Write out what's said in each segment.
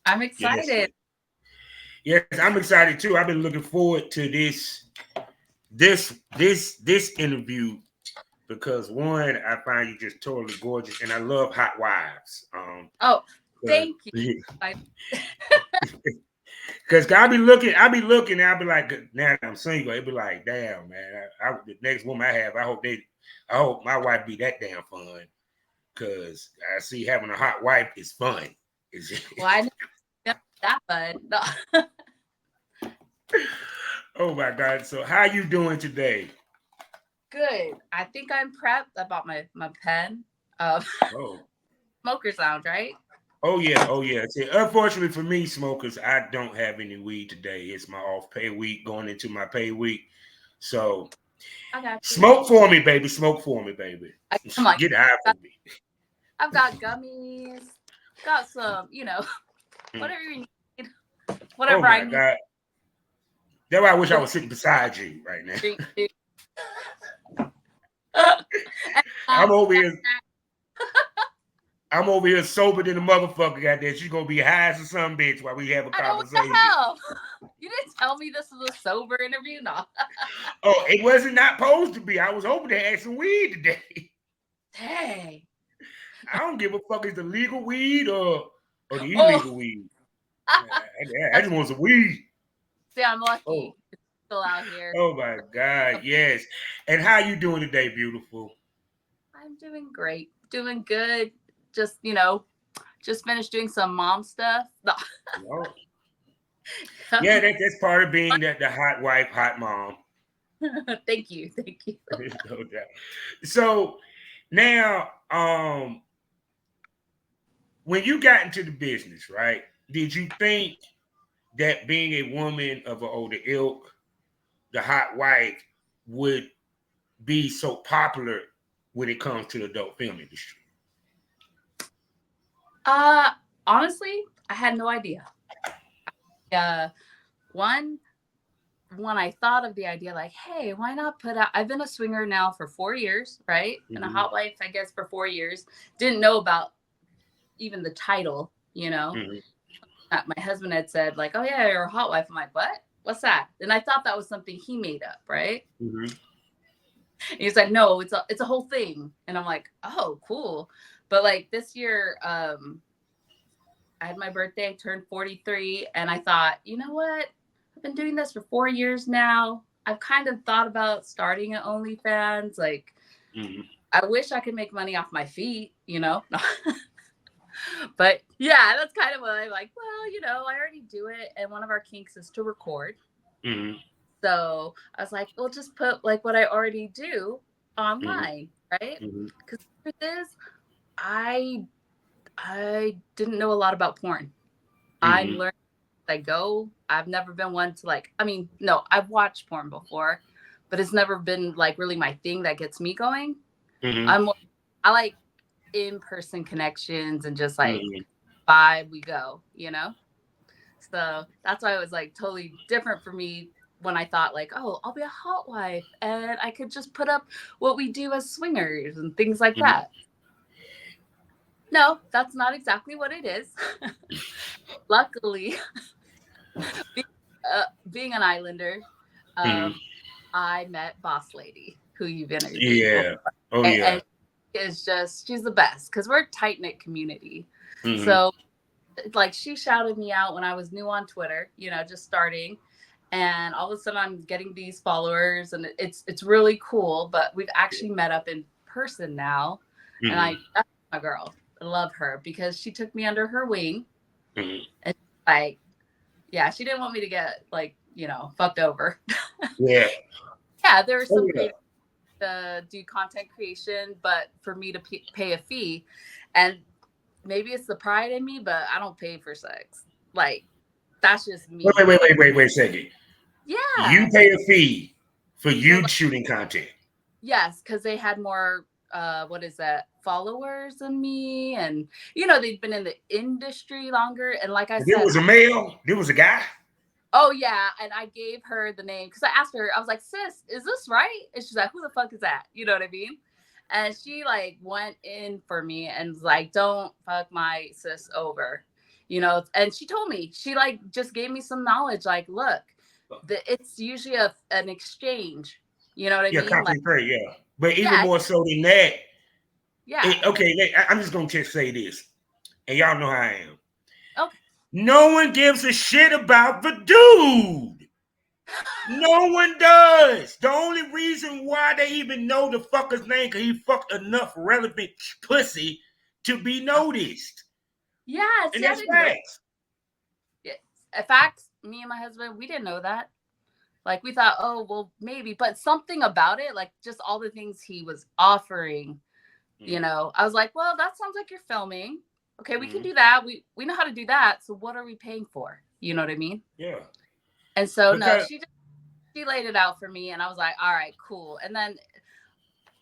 I'm Yes, excited. yes, I'm excited too. I've been looking forward to this interview because one, I find you just totally gorgeous, and I love hot wives. Oh, But thank you. I, because I be looking, and I'll be like, now that I'm single, it'd be like, damn, man, the next woman I have, I hope my wife be that damn fun. Cause I see having a hot wife is fun. well, I know that, bud. No. Oh my god! So how you doing today? Good. I think I'm prepped. I bought my pen. Um, Oh, smoker sound, right? oh yeah, oh yeah. See, unfortunately for me, smokers, I don't have any weed today. It's my off pay week, going into my pay week. So I got you. smoke for me, baby. Smoke for me, baby. Come on. Get high for me. I've got gummies. Got some, Mm. whatever you need. Oh Whatever I my need. god. That's why I wish I The was sitting beside you right now. drink too. And, I'm um, over here. I'm over here sober than a motherfucker. Goddamn, she's gonna be high as a some bitch while we have a I know what the conversation. hell. You didn't tell me this was a sober interview, no. Oh, it wasn't not supposed to be. I was hoping to have some weed today. Dang. I don't give a fuck if it's the legal weed or the Oh, illegal weed. I just want some weed. see, I'm Oh, lucky. It's still out here. oh my God, yes. And how you doing today, beautiful? I'm doing great. Doing good. Just, just finished doing some mom stuff. No. Oh, yeah, that's part of being the hot wife, hot mom. Thank you. Thank you. No doubt. So now, when you got into the business, right? Did you think that being a woman of an older ilk, the hot wife, would be so popular when it comes to the adult film industry? Uh Honestly, I had no idea. Uh one when I thought of the idea, like, hey, why not put out? I've been a swinger now for 4 years, right? And a Mm-hmm. hot wife, I guess, for 4 years. Didn't know about even the title, Mm-hmm. My husband had said, like, oh, yeah, you're a hot wife. I'm like, what? What's that? And I thought that was something he made up, right? Mm-hmm. And he's like, no, it's a whole thing. And I'm like, oh, cool. But like this year, I had my birthday, turned 43, and I thought, you know what? I've been doing this for 4 years now. I've kind of thought about starting an OnlyFans. Like, Mm-hmm. I wish I could make money off my feet. But yeah, that's kind of what I'm like, well, I already do it. And one of our kinks is to record. Mm-hmm. So I was like, we'll just put like what I already do Mm-hmm. online, right? Mm-hmm. Because the truth is, I didn't know a lot about porn. I'm Mm-hmm. learning as I go. I've never been one to like, I mean, no, I've watched porn before, but it's never been like really my thing that gets me going. Mm-hmm. I'm more, I like in-person connections and just like Mm-hmm. vibe we go. So that's why it was like totally different for me when I thought like, oh, I'll be a hot wife and I could just put up what we do as swingers and things like Mm-hmm. that. No, that's not exactly what it is. Luckily, being, being an Islander, Mm-hmm. um, I met Boss Lady, who you've interviewed before, Yeah. Oh yeah. and she's the best because we're a tight knit community. Mm-hmm. So like she shouted me out when I was new on Twitter, just starting, and all of a sudden I'm getting these followers, and it's really cool. But we've actually met up in person now, and Mm-hmm. that's my girl. I love her because she took me under her wing, Mm-hmm. and like, yeah, she didn't want me to get like fucked over. Yeah. Yeah, there are Oh some yeah. creators to do content creation, but for me to pay a fee, and maybe it's the pride in me, but I don't pay for sex. Like that's just Wait, me. wait, wait, Like, wait, wait a second. You yeah, pay a fee for for you like, shooting content. yes, because they had more what is that, followers than me, and they've been in the industry longer, and like I There said, was a male. There was a guy. oh yeah, and I gave her the name because I asked her, I was like, sis, is this right? And she's like, who the fuck is that? You know what I mean? And she like went in for me and was like, don't fuck my sis over. you know. And she told me, she like just gave me some knowledge, like, look, it's usually an exchange, you know what I Yeah, mean? Like, content trade, yeah. But even yeah, more so than that, yeah, okay, I'm just gonna just say this, and y'all know how I am. okay. No one gives a shit about the dude. No one does. The only reason why they even know the fucker's name, because he fucked enough relevant pussy to be noticed. Yeah, And see, I that's didn't know. facts. Yeah. In fact, me and my husband, we didn't know that. Like, we thought, oh, well, maybe, but something about it, like just all the things he was offering, you Mm-hmm. know, I was like, well, that sounds like you're filming. Okay, we can Mm-hmm. do that. We know how to do that. So what are we paying for? You know what I mean? Yeah. And so no, Because she laid it out for me, and I was like, all right, cool. And then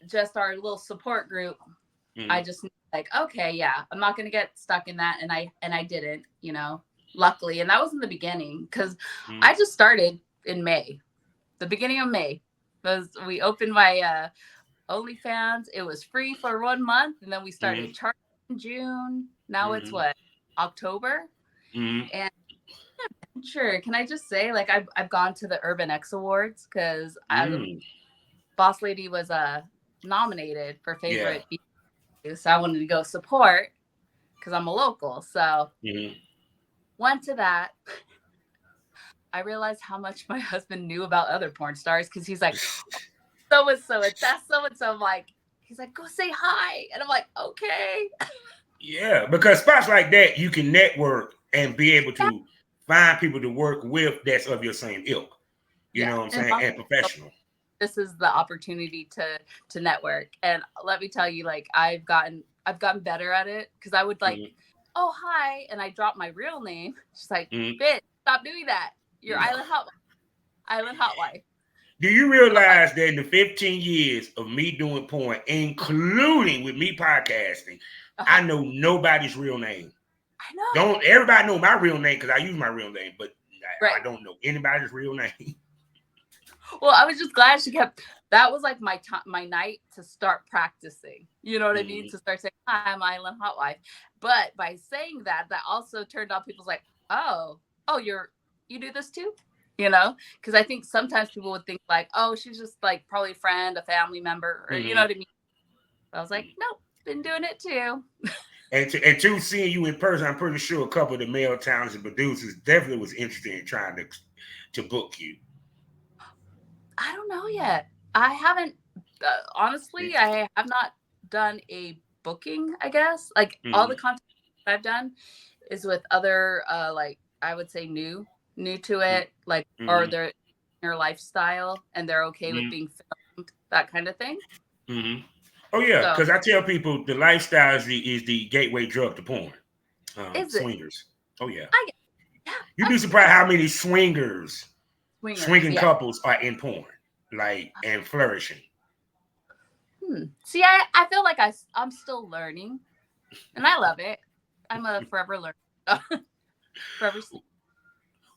just our little support group, I mm-hmm. just like, okay, yeah, I'm not gonna get stuck in that, and I didn't, you know, luckily, and that was in the beginning because Mm-hmm. I just started in May, the beginning of May, was we opened my OnlyFans. It was free for 1 month, and then we started Mm-hmm. charging in June. Now it's Mm-hmm. what, October, Mm-hmm. and sure, can I just say, like, I've gone to the Urban X Awards because Mm-hmm. Boss Lady was nominated for Yeah. favorite, so I wanted to go support because I'm a local. So Mm-hmm. went to that. I realized how much my husband knew about other porn stars because he's like, so and so, that's so and so. I'm like, he's like, go say hi, and I'm like, okay. Yeah, because spots like that, you can network and be able Yeah, to find people to work with that's of your same ilk. You yeah. know what I'm And saying? And professional. this is the opportunity to network. And let me tell you, like, I've gotten better at it because I would like, Mm-hmm. oh hi, and I drop my real name. She's like, Mm-hmm. bitch, stop doing that. You're Island Hotwife. Do you I'm like, realize that in the 15 years of me doing porn, including with me podcasting, I uh-huh. know nobody's real name. I know. Don't everybody know my real name because I use my real name, but I Right. don't know anybody's real name. Well, I was just glad she kept. That was like my time, my night to start practicing. You know what I mean? Mm-hmm. To start saying, "Hi, I'm Island Hotwife." But by saying that, that also turned on people's like, "Oh, oh, you do this too." You know, because I think sometimes people would think like, "Oh, she's just like probably a friend, a family member," or you know Mm-hmm. what I mean. I was like, "Nope, been doing it too." And to seeing you in person, I'm pretty sure a couple of the male talented producers definitely was interested in trying to book you. I don't know yet. I haven't, honestly, I have not done a booking, I guess. Like all the Mm-hmm. content I've done is with other, like, I would say new to it, like, or Mm-hmm. their lifestyle and they're okay with Mm-hmm. being filmed, that kind of thing. Mm-hmm. Oh yeah, So because I tell people the lifestyle is the gateway drug to porn. is it? Swingers. Oh yeah. I get, yeah, You'd I be can see that. surprised how many Swingers, swinging yeah. couples are in porn, like and flourishing. See, I feel like I'm still learning and I love it. I'm a forever learner. Forever student.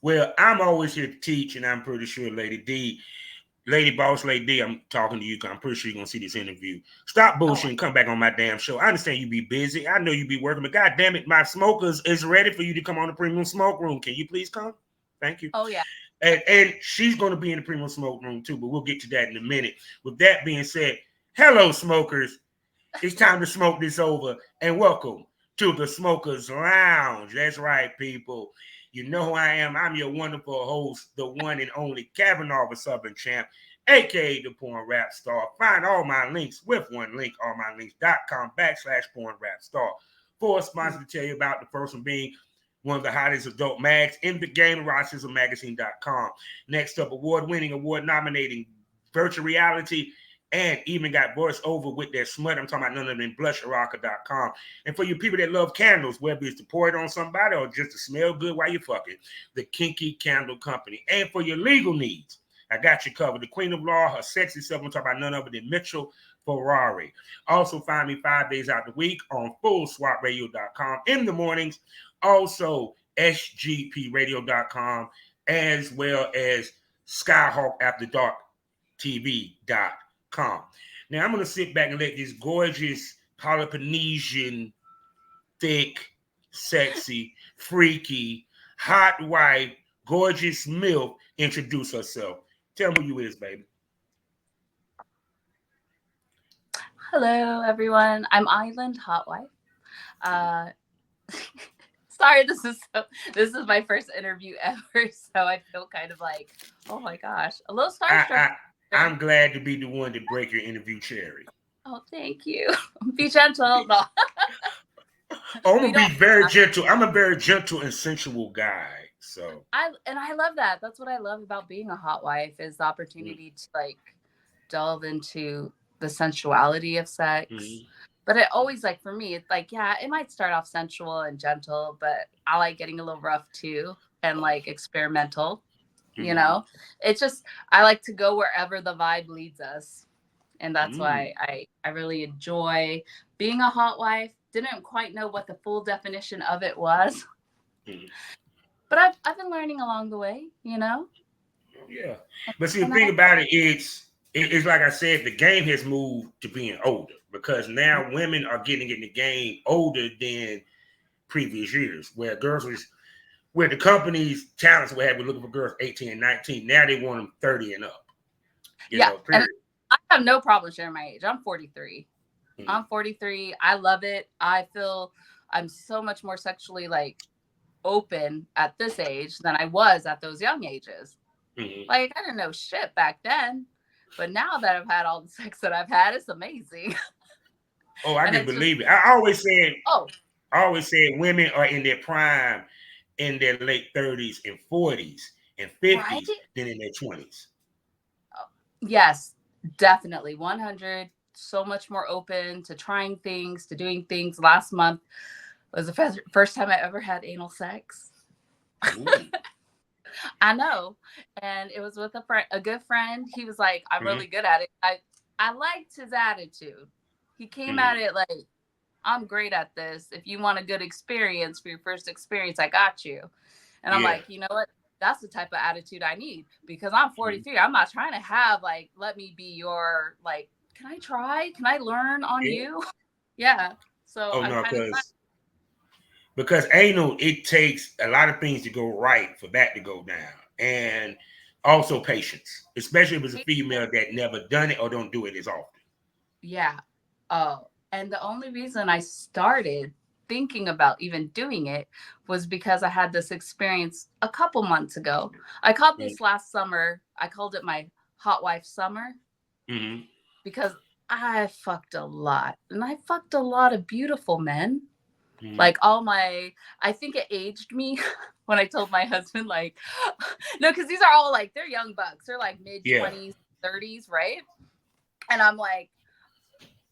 Well, I'm always here to teach, and I'm pretty sure Lady Boss Lady Dee, I'm talking to you because I'm pretty sure you're gonna see this interview. Stop Oh, bullshitting, come back on my damn show. I understand you be busy. I know you be working, but god damn it, my smokers is ready for you to come on the premium smoke room. Can you please come? Thank you. oh yeah. And she's gonna be in the premium smoke room too, but we'll get to that in a minute. With that being said, hello, smokers. It's time to smoke this over, and welcome to the Smokers Lounge. That's right, people. You know who I am. I'm your wonderful host, the one and only Kavanaugh of Southern Champ, aka the Porn Rap Star. Find all my links with one link, allmylinks.com/porn rap star. For a sponsor to tell you about, the first one being one of the hottest adult mags in the game, RochestersMagazine.com. Next up, award-winning, award-nominating virtual reality and even got voiceover with their smut. I'm talking about none other than blushrocker.com. And for you people that love candles, whether it's to pour it on somebody or just to smell good while you're fucking, the Kinky Candle Company. And for your legal needs, I got you covered. The Queen of Law, her sexy self, I'm talking about none other than Mitchell Ferrari. Also find me 5 days out the week on fullswapradio.com in the mornings. Also sgpradio.com as well as Skyhawk After Dark TV.com. Now I'm going to sit back and let this gorgeous Polynesian, thick, sexy, freaky, hot wife, gorgeous MILF introduce herself. Tell me who you is, baby. Hello, everyone. I'm Island Hotwife. Uh, sorry, this is my first interview ever, so I feel kind of like, oh my gosh, a little starstruck. I, I'm glad to be the one to break your interview cherry. Oh, thank you. Be gentle. No, Oh, I'm we gonna be don't. very gentle. I'm a very gentle and sensual guy. So, I love that. That's what I love about being a hot wife is the opportunity to like delve into the sensuality of sex. mm-hmm, But it always like for me, it's like, yeah, it might start off sensual and gentle, but I like getting a little rough too and like experimental, you mm-hmm, know? It's just I like to go wherever the vibe leads us. And that's mm-hmm, why I really enjoy being a hot wife. Didn't quite know what the full definition of it was, mm-hmm. but I've been learning along the way, you know? Yeah. But see, the And thing about it is, it's like I said, the game has moved to being older because now women are getting in the game older than previous years, where the companies, talents were having looking for girls 18 and 19. Now they want them 30 and up, yeah, and period. I have no problem sharing my age. I'm 43. Mm-hmm. I'm 43. I love it. I feel I'm so much more sexually like open at this age than I was at those young ages. Mm-hmm. Like I didn't know shit back then, but now that I've had all the sex that I've had, it's amazing. Oh, I And can it's just believe it. oh, I always said women are in their prime in their late 30s and 40s and right? 50s than in their 20s. Yes, definitely 100. So much more open to trying things, to doing things. Last month was the first time I ever had anal sex. Ooh. I know. And it was with a good friend. He was like, I'm Mm-hmm. really good at it. I liked his attitude. He came at Mm-hmm. it like, I'm great at this. If you want a good experience for your first experience, I got you. And I'm Yeah. like, you know what? That's the type of attitude I need because I'm Mm-hmm. 43. I'm not trying to have like, let me be your like, can I try? Can I learn on Yeah. you? Yeah. So Oh I'm no, kind of glad. because anal, it takes a lot of things to go right for that to go down, and also patience, especially if it's a female that never done it or don't do it as often. Yeah. Oh, and the only reason I started thinking about even doing it was because I had this experience a couple months ago. I called this last summer, I called it my hot wife summer Mm-hmm. because I fucked a lot and I fucked a lot of beautiful men. Mm-hmm. Like I think it aged me when I told my husband, like, no, because these are all like, they're young bucks. They're like mid Yeah. 20s, 30s, right? And I'm like,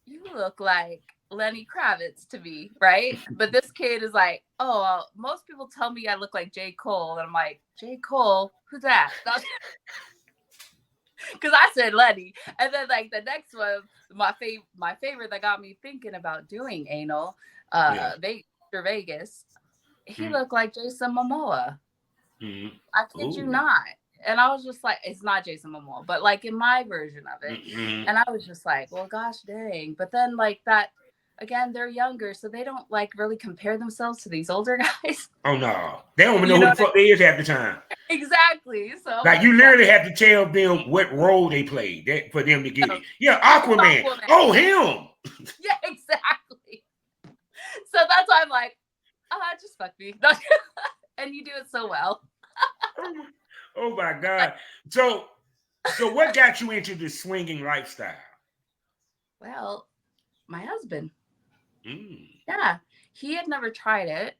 you look like Lenny Kravitz to me, right? But this kid is like, oh, well, most people tell me I look like J. Cole. And I'm like, J. Cole? Who's that? Because I said Lenny. And then like the next one, my favorite that got me thinking about doing anal, Yeah. Vegas, he Mm-hmm. looked like Jason Momoa. I Mm-hmm. kid you Ooh. not. And I was just like, it's not Jason Momoa, but like in my version of it. Mm-hmm. And I was just like, well, gosh dang. But then like that, again, they're younger, so they don't like really compare themselves to these older guys. Oh no, they don't even know You who know the what I fuck they is half the time. mean? Exactly. So I'm Like you just like, literally have to tell them what role they played for them to get oh, it. Yeah, it's Aquaman. Aquaman. Oh, him. Yeah, exactly. So that's why I'm like, oh, just fuck me. And you do it so well. Oh my Like, God. So what got you into the swinging lifestyle? well, my husband. Mm, Yeah. He had never tried it.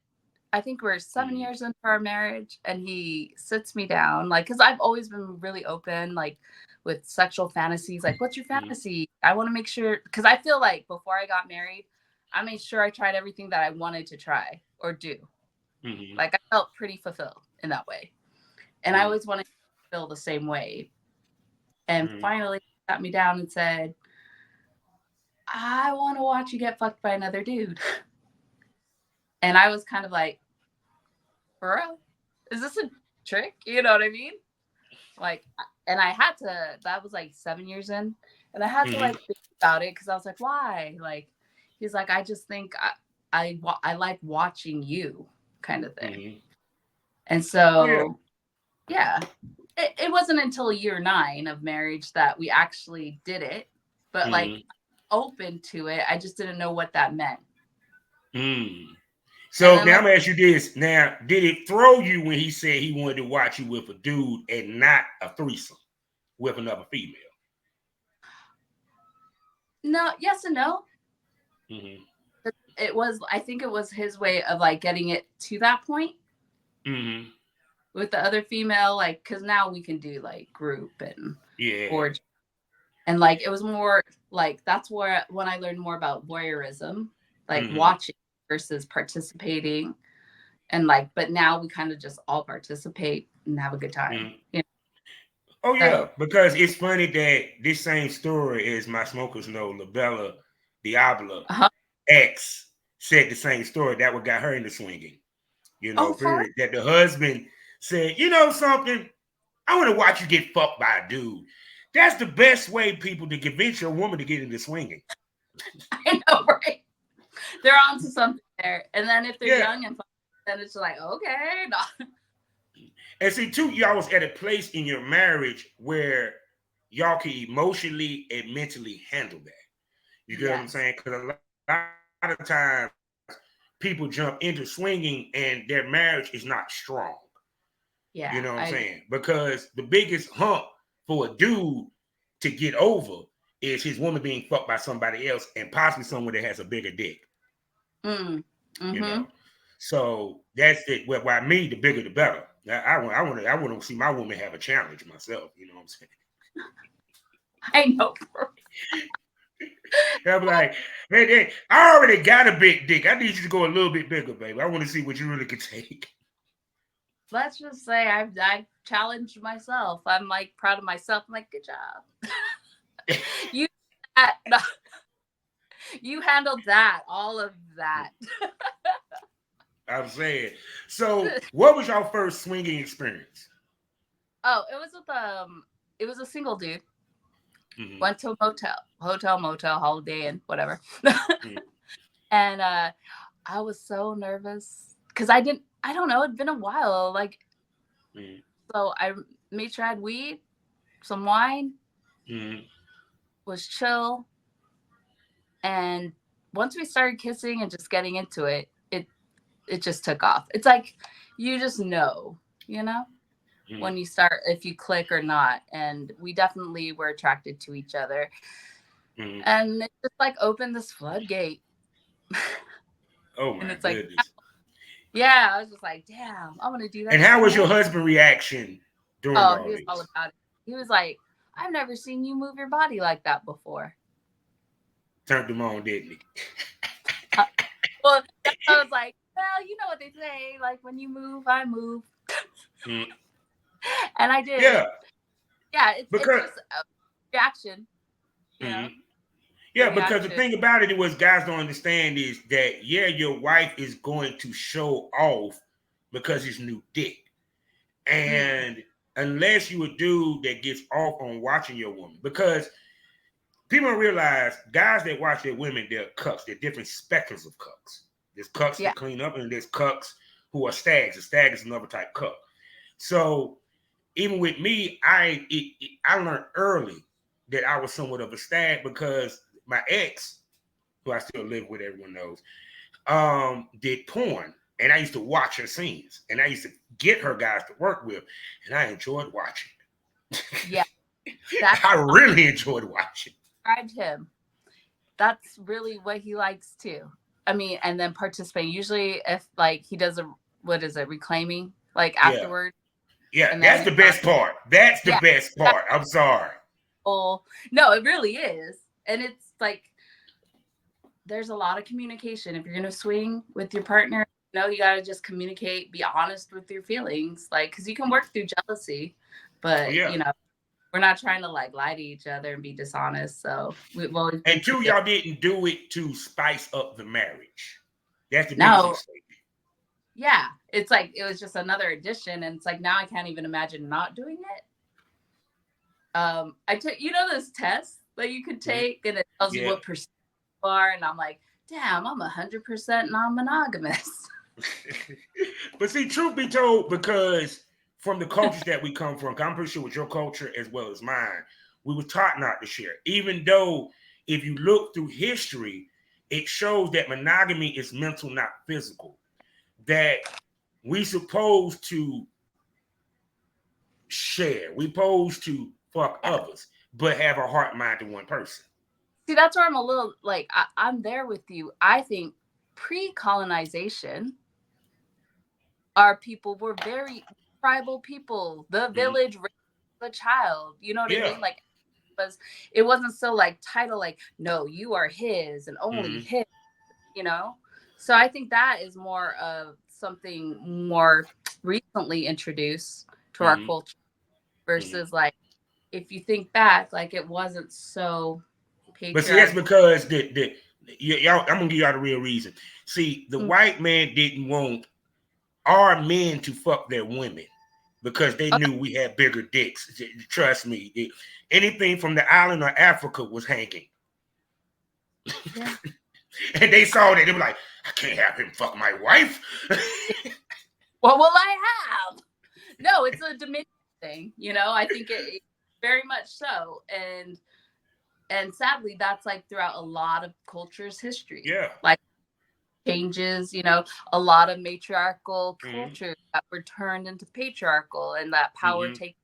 I think we're 7 mm, years into our marriage, and he sits me down, like, because I've always been really open, like, with sexual fantasies. Like, what's your mm, fantasy? I want to make sure, because I feel like before I got married, I made sure I tried everything that I wanted to try or do. mm, Like, I felt pretty fulfilled in that way. And I mm, always wanted to feel the same way. And mm. finally, he sat me down and said, I want to watch you get fucked by another dude. And I was kind of like, for real? Is this a trick? You know what I mean? Like, and I had to, that was like 7 years in, and I had to Mhm. like think about it because I was like, why? Like, he's like, I just think I like watching you kind of thing. Mm-hmm. And Yeah. so, yeah, it wasn't until year 9 of marriage that we actually did it, but like Mm-hmm. open to it. I just didn't know what that meant. Mm. And So then now like, I'm gonna ask you this. Now, did it throw you when he said he wanted to watch you with a dude and not a threesome with another female? no, yes and no. Mm-hmm. It was, I think it was his way of like getting it to that point Mm-hmm. with the other female, like, because now we can do like group and Yeah. orgy. And like, it was more like, that's where when I learned more about voyeurism, like Mm-hmm. watching versus participating. And like, but now we kind of just all participate and have a good time. Mm-hmm. You Oh know? yeah, So, because it's funny that this same story is my smokers know Labella Diablo uh-huh. ex said the same story. That what got her into swinging. Oh, for Period. That the husband said, you know something, I want to watch you get fucked by a dude. That's the best way, people, to convince your woman to get into swinging. I know, right? They're onto something there. And then if they're Yeah. young and fun, then it's like, okay, no. And see, too, y'all was at a place in your marriage where y'all can emotionally and mentally handle that. You get what I'm Yes. saying? Because a lot of times people jump into swinging and their marriage is not strong. You Yeah, know what I'm I agree. saying? Because the biggest hump for a dude to get over is his woman being fucked by somebody else and possibly someone that has a bigger dick. Mm. You Mm-hmm. know, so that's it. Well, by me, the bigger the better. I want to see my woman have a challenge myself. You know what I'm saying? I know. I'm like, hey, I already got a big dick. I need you to go a little bit bigger, baby. I want to see what you really can take. Let's just say I challenged myself. I'm like proud of myself. I'm like, good job. You that you handled that, all of that. I'm saying. So, what was your first swinging experience? Oh, it was a single dude. Mm-hmm. Went to a hotel, motel, Holiday Inn, whatever. Mm-hmm. And I was so nervous because I don't know, it'd been a while. Like, so I made sure I had weed, some wine, Mm-hmm. was chill. And once we started kissing and just getting into it, it just took off. It's like you just know, you know, Mm-hmm. when you start, if you click or not. And we definitely were attracted to each other. Mm-hmm. And it just like opened this floodgate. Oh And my it's like, goodness! yeah, I was just like, damn, I'm gonna do And that how shit was your more. husband reaction during Oh, all he was all this? about it. He was like, I've never seen you move your body like that before. Turned him on, didn't he? Uh, well, I was like, well, you know what they say, like when you move, I move. Mm-hmm. And I did. Yeah, Yeah, it's because just a reaction, you know, mhm. the Yeah, because the reaction. thing about it was guys don't understand is that yeah, your wife is going to show off because it's new dick. Mm, And unless you a dude that gets off on watching your woman, because people don't realize guys that watch their women, they're cucks. They're different spectrums of cucks. There's cucks yeah. that clean up, and there's cucks who are stags. A stag is another type cuck. So even with me, I learned early that I was somewhat of a stag because my ex, who I still live with, everyone knows, did porn. And I used to watch her scenes. And I used to get her guys to work with. And I enjoyed watching. Yeah. That's I really enjoyed watching. described him. That's really what he likes too. I mean, and then participate. Usually if like he does a, what is it, reclaiming, like Yeah. afterward, Yeah. and then That's we the best part. That's the yeah. best That's part. I'm sorry. whole, no, it really is. And it's like there's a lot of communication. If you're gonna swing with your partner, you gotta just communicate, be honest with your feelings. Like, cause you can work through jealousy, Oh, but yeah. we're not trying to like lie to each other and be dishonest. So we've always been And two, together. y'all didn't do it to spice up the marriage. That's the biggest No, mistake. yeah. It's like it was just another addition, and it's like now I can't even imagine not doing it. I took this test that you could Mhm. take and it tells you Yeah. what percent you are, and I'm like damn, I'm 100% non-monogamous. But see, truth be told, because from the cultures that we come from, 'cause I'm pretty sure with your culture as well as mine, we were taught not to share. Even though if you look through history, it shows that monogamy is mental, not physical. That we supposed to share. We supposed to fuck Yeah. others, but have our heart mind to one person. See, that's where I'm a little like I'm there with you. I think pre-colonization, our people were very tribal people. The Mhm. village raised the child. You know what I Yeah. mean? Like it wasn't so like title like no, you are his and only Hmm. his. You know, so I think that is more of something more recently introduced to our Hmm. culture Hmm. versus like if you think back, like it wasn't so But see, that's patriarchal. because y'all. I'm gonna give y'all the real reason. See, the Mm. white man didn't want our men to fuck their women because they Okay, knew we had bigger dicks. Trust me, anything from the island or Africa was hanging, yeah. and they saw that they were like, "I can't have him fuck my wife." What will I have? No, it's a dominion thing. You know, I think it very much so, and sadly, that's like throughout a lot of cultures' history. Yeah. Like changes, you know, a lot of matriarchal Hmm. cultures that were turned into patriarchal and that power Hmm. take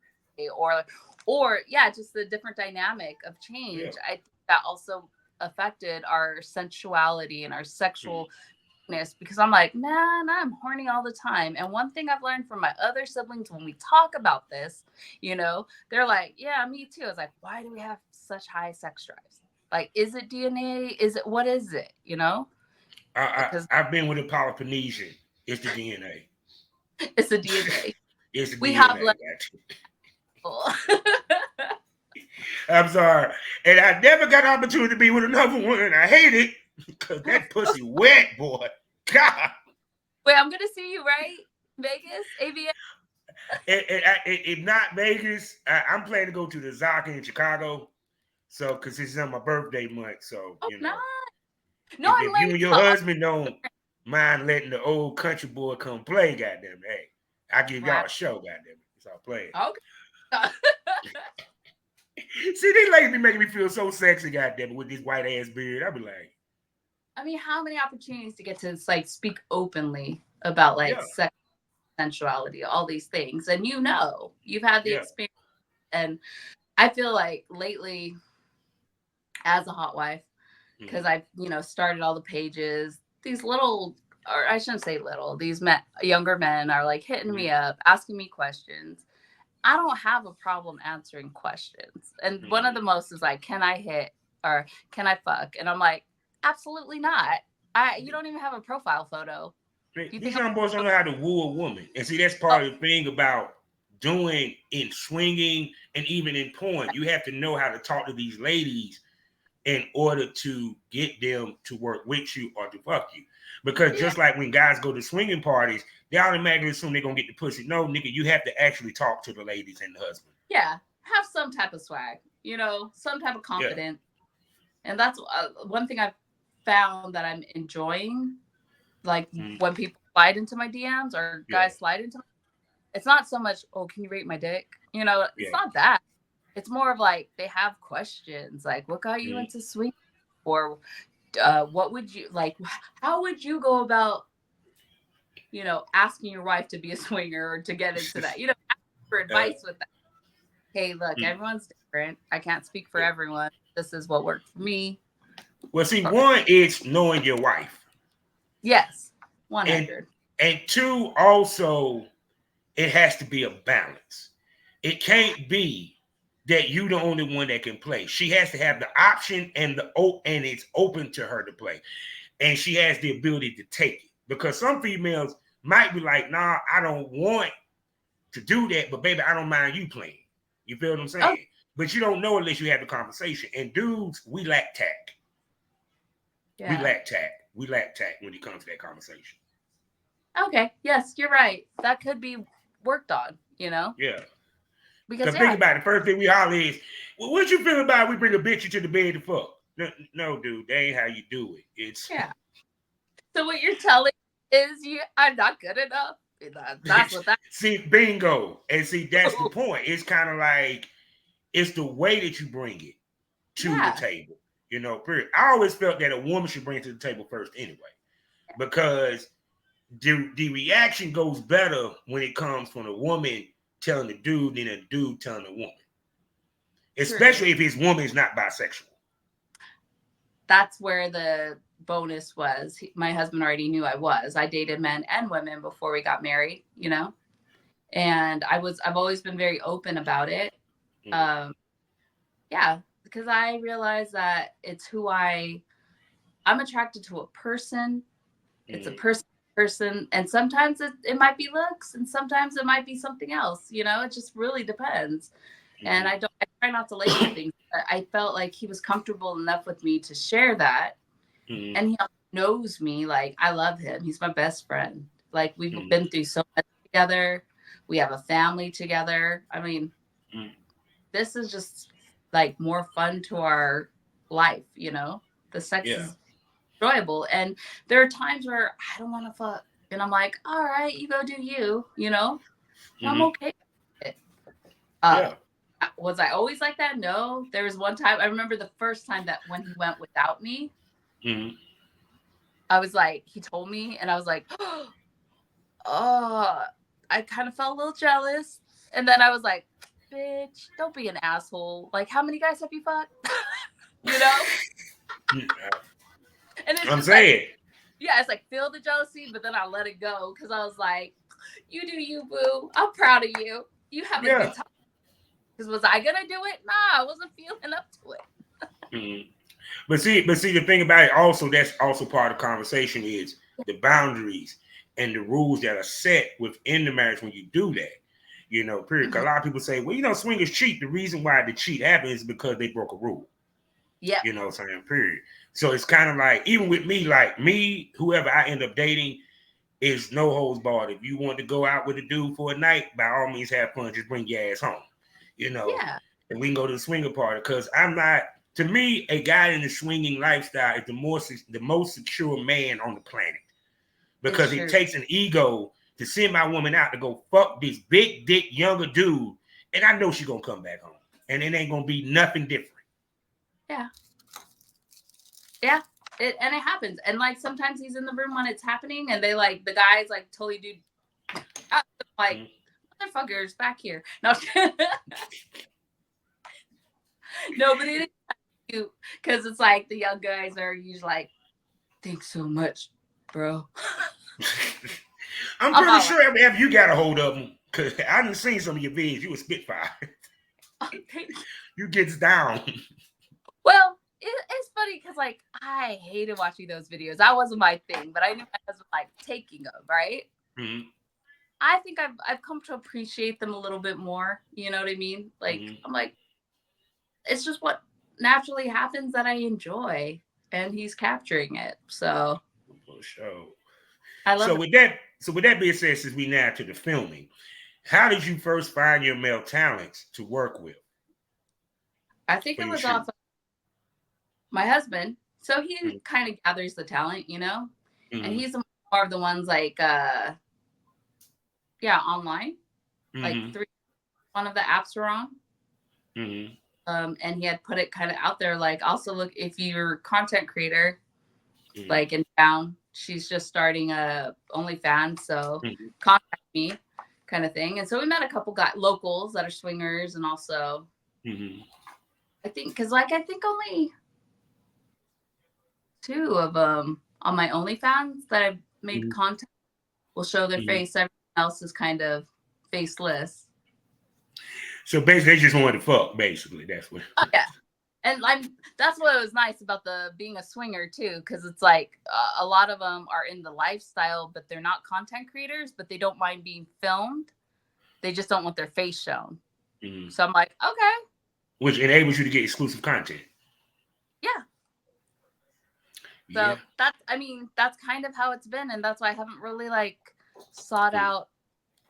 or yeah, just the different dynamic of Yeah. change. I think that also affected our sensuality and our Hmm. sexualness because I'm like, man, I'm horny all the time. And one thing I've learned from my other siblings when we talk about this, you know, they're like, yeah, me too. I was like, why do we have such high sex drives? Like, is it DNA? Is it what is it? You know? Because I've been with a Polynesian. It's the DNA. it's a DNA. It's the We have DNA. level. I'm sorry. And I never got an opportunity to be with another one, and I hate it because that pussy wet, boy. God. Wait, I'm gonna see you right, Vegas, AVN. If not Vegas, I'm planning to go to the Zaka in Chicago. So, because it's on my birthday month. So, Oh, no, no, I'm if you learning and your about. husband don't mind letting the old country boy come play, goddamn it, hey, I give y'all Wow. a show, goddamn it. So I'll play it. Okay. See, these ladies be making me feel so sexy, goddamn it, with this white ass beard. I be like, I mean, how many opportunities to get to like speak openly about like yeah, sex, sensuality, all these things, and you know, you've had the yeah. experience, and I feel like lately, as a hot wife, because Mm-hmm, I've started all the pages. These little, or I shouldn't say little, these younger men are like hitting mm-hmm, me up, asking me questions. I don't have a problem answering questions. And one of mm-hmm. the most is like, can I hit or can I fuck? And I'm like, absolutely not. You don't even have a profile photo. You These think young boys don't know how to woo a woman. And see, that's I'm part of the thing about doing in swinging and even in porn. You have to know how to talk to these ladies in order to get them to work with you or to fuck you. Because yeah, just like when guys go to swinging parties, they automatically assume they're going to get the pussy. No, nigga, you have to actually talk to the ladies and the husband. yeah, have some type of swag, some type of Yeah. confidence. And that's one thing I've found that I'm enjoying. Like Mm, when people slide into my DMs or yeah. guys slide into it's not so much, oh, can you rate my dick? It's Yeah. not that. It's more of like they have questions like, what got you Mm, into swing? Or what would you like? How would you go about, asking your wife to be a swinger or to get into that? Ask for uh, advice with that. Hey, look, mm, everyone's different. I can't speak for yeah. everyone. This is what worked for me. Well, see, Or, one is knowing your wife. yes, And 100. and two, also, it has to be a balance. It can't be that you the only one that can play. She has to have the option and it's open to her to play. And she has the ability to take it. Because some females might be like, nah, I don't want to do that, but baby, I don't mind you playing. You feel what I'm Oh, saying? But you don't know unless you have the conversation. And dudes, we lack tact. We yeah. lack tact. We lack tact when it comes to that conversation. Okay. Yes, you're right. That could be worked on, Yeah. because Because think yeah, about it. The first thing we holler is, well, what you feel about we bring a bitch into the bed to fuck? No, no, dude, that ain't how you do it. It's Yeah. So what you're telling is I'm not good enough. That's what that. see, bingo. And see, that's the point. It's kind of like it's the way that you bring it to the Yeah. table. Period. I always felt that a woman should bring it to the table first anyway. Because the reaction goes better when it comes from a woman telling the dude than a dude telling a woman. True. Especially if his woman is not bisexual. That's where the bonus was. My husband already knew I was. I dated men and women before we got married, and I've always been very open about it. Mm-hmm. Yeah, because I realize that it's I'm attracted to a person. It's a Mm-hmm. person, and sometimes it might be looks, and sometimes it might be something else. It just really depends. And Mm-hmm. I try not to label things. I felt like he was comfortable enough with me to share that, Mm-hmm. and he knows me. Like, I love him. He's my best friend. Like, we've been through so much together. We have a family together. I mean, Mm-hmm. this is just like more fun to our life. The sex Yeah. is enjoyable, and there are times where I don't want to fuck, and I'm like, all right, you go do you. I'm Mm-hmm. okay with it. uh Yeah. was I always like that? No. There was one time, I remember the first time that when he went without me, Mm-hmm. I was like, he told me, and I was like, oh, I kind of felt a little jealous. And then I was like, bitch, don't be an asshole. Like, how many guys have you fucked? you know? And it's I'm just like, saying. yeah, it's like, feel the jealousy, but then I let it go because I was like, you do you, boo. I'm proud of you. You have a good Yeah. time. Because was I going to do it? Nah, I wasn't feeling up to it. Mm-hmm. But see, the thing about it also, that's also part of the conversation is the boundaries and the rules that are set within the marriage when you do that. Period. 'Cause Mm-hmm. a lot of people say, well, swingers cheat. The reason why the cheat happens is because they broke a rule. Yep. What I'm saying? Period. So it's kind of like, even with me, like me, whoever I end up dating is no holds barred. If you want to go out with a dude for a night, by all means have fun. Just bring your ass home. You know, Yeah. and we can go to the swinger party. Because I'm not. To me, a guy in the swinging lifestyle is the most secure man on the planet. It's Because it true. takes an ego to send my woman out to go fuck this big dick younger dude, and I know she's gonna come back home, and it ain't gonna be nothing different. Yeah. Yeah. And it happens. And like sometimes he's in the room when it's happening and they like the guys like totally do like motherfuckers back here. No, no, but it is cute because it's like the young guys are usually like, thanks so much, bro. I'm I'm pretty all like, sure if you got a hold of him, because I done seen some of your videos, you a spitfire. oh, thank you. You gets down. Well, it's funny because like I hated watching those videos. That wasn't my thing, but I knew my husband like taking them, right? Mm-hmm. I think I've come to appreciate them a little bit more. You know what I mean? Like Mm-hmm. I'm like, it's just what naturally happens that I enjoy, and he's capturing it. So For sure. I love So it. with that being said, since we now to the filming, how did you first find your male talents to work with I think for it your was off shoot? of my husband. So he Mm-hmm. kind of gathers the talent, and Mm-hmm. he's more of the ones like, yeah, online, like Mm-hmm. three. One of the apps were on. Mm-hmm. And he had put it kind of out there, like, also look if you're a content creator, Mm-hmm. like in town, she's just starting a OnlyFans, so Mm-hmm. contact me, kind of thing. And so we met a couple guys, locals that are swingers, and also Mm-hmm. I think because like I think only two of them on my OnlyFans that I've made content will show their Mm-hmm. face. Everyone else is kind of faceless. So basically, they just wanted to fuck. Basically, that's what. Oh yeah, and that's what was nice about the being a swinger too, because it's like a lot of them are in the lifestyle, but they're not content creators, but they don't mind being filmed. They just don't want their face shown. Mm-hmm. So I'm like, okay, Which enables you to get exclusive content. yeah. Yeah. So that's kind of how it's been, and that's why I haven't really like sought Mm-hmm. out,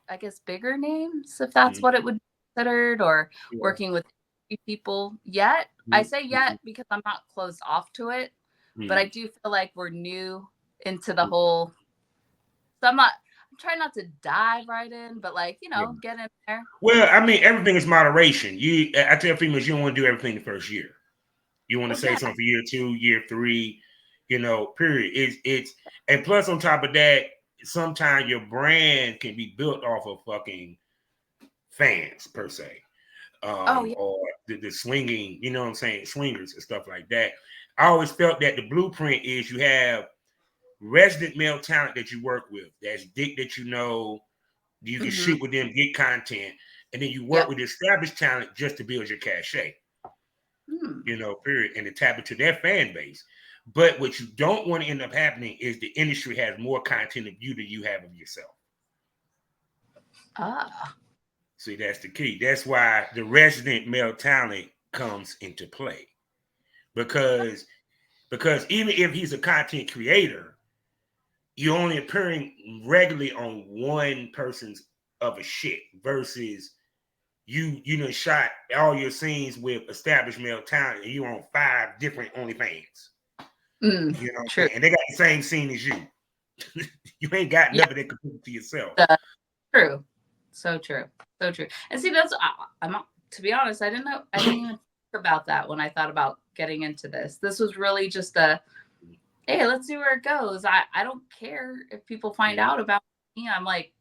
I guess, bigger names, if that's Mm-hmm. what it would be considered, or Yeah. working with industry people yet. I say yet because I'm not closed off to it, but I do feel like we're new into the whole. So I'm trying not to dive right in, but like, get in there. Well, I mean, everything is moderation. I tell females you don't want to do everything the first year. You want to say something for year 2, year 3, period. It's and plus on top of that, sometimes your brand can be built off of fucking fans per se. Or the swinging, you know what I'm saying, swingers and stuff like that. I always felt that the blueprint is you have resident male talent that you work with. That's dick that you can shoot with them, get content, and then you work with established talent just to build your cachet. Period, and to tap into their fan base. But what you don't want to end up happening is the industry has more content of you than you have of yourself. See, that's the key. That's why the resident male talent comes into play. Because even if he's a content creator, you're only appearing regularly on one person's of a shit versus you done shot all your scenes with established male talent and you on 5 different OnlyFans. You know what I'm saying? And they got the same scene as you. You ain't got nothing that compete to yourself. True. So true. So true. And see, I'm to be honest, I didn't even think about that when I thought about getting into this. This was really just hey, let's see where it goes. I don't care if people find out about me. I'm like,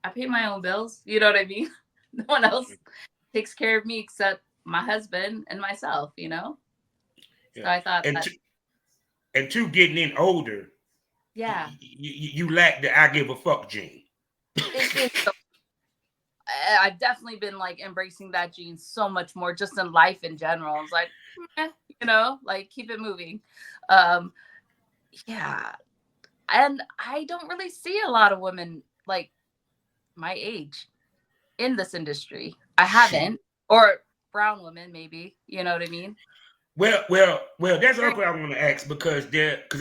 I pay my own bills. You know what I mean? No one else takes care of me except my husband and myself, So I thought and two, getting in older, you lack the I give a fuck gene. I've definitely been like embracing that gene so much more just in life in general. I was like, like keep it moving. Yeah. And I don't really see a lot of women like my age in this industry. I haven't, or brown women, maybe. You know what I mean? Well, that's another question I want to ask because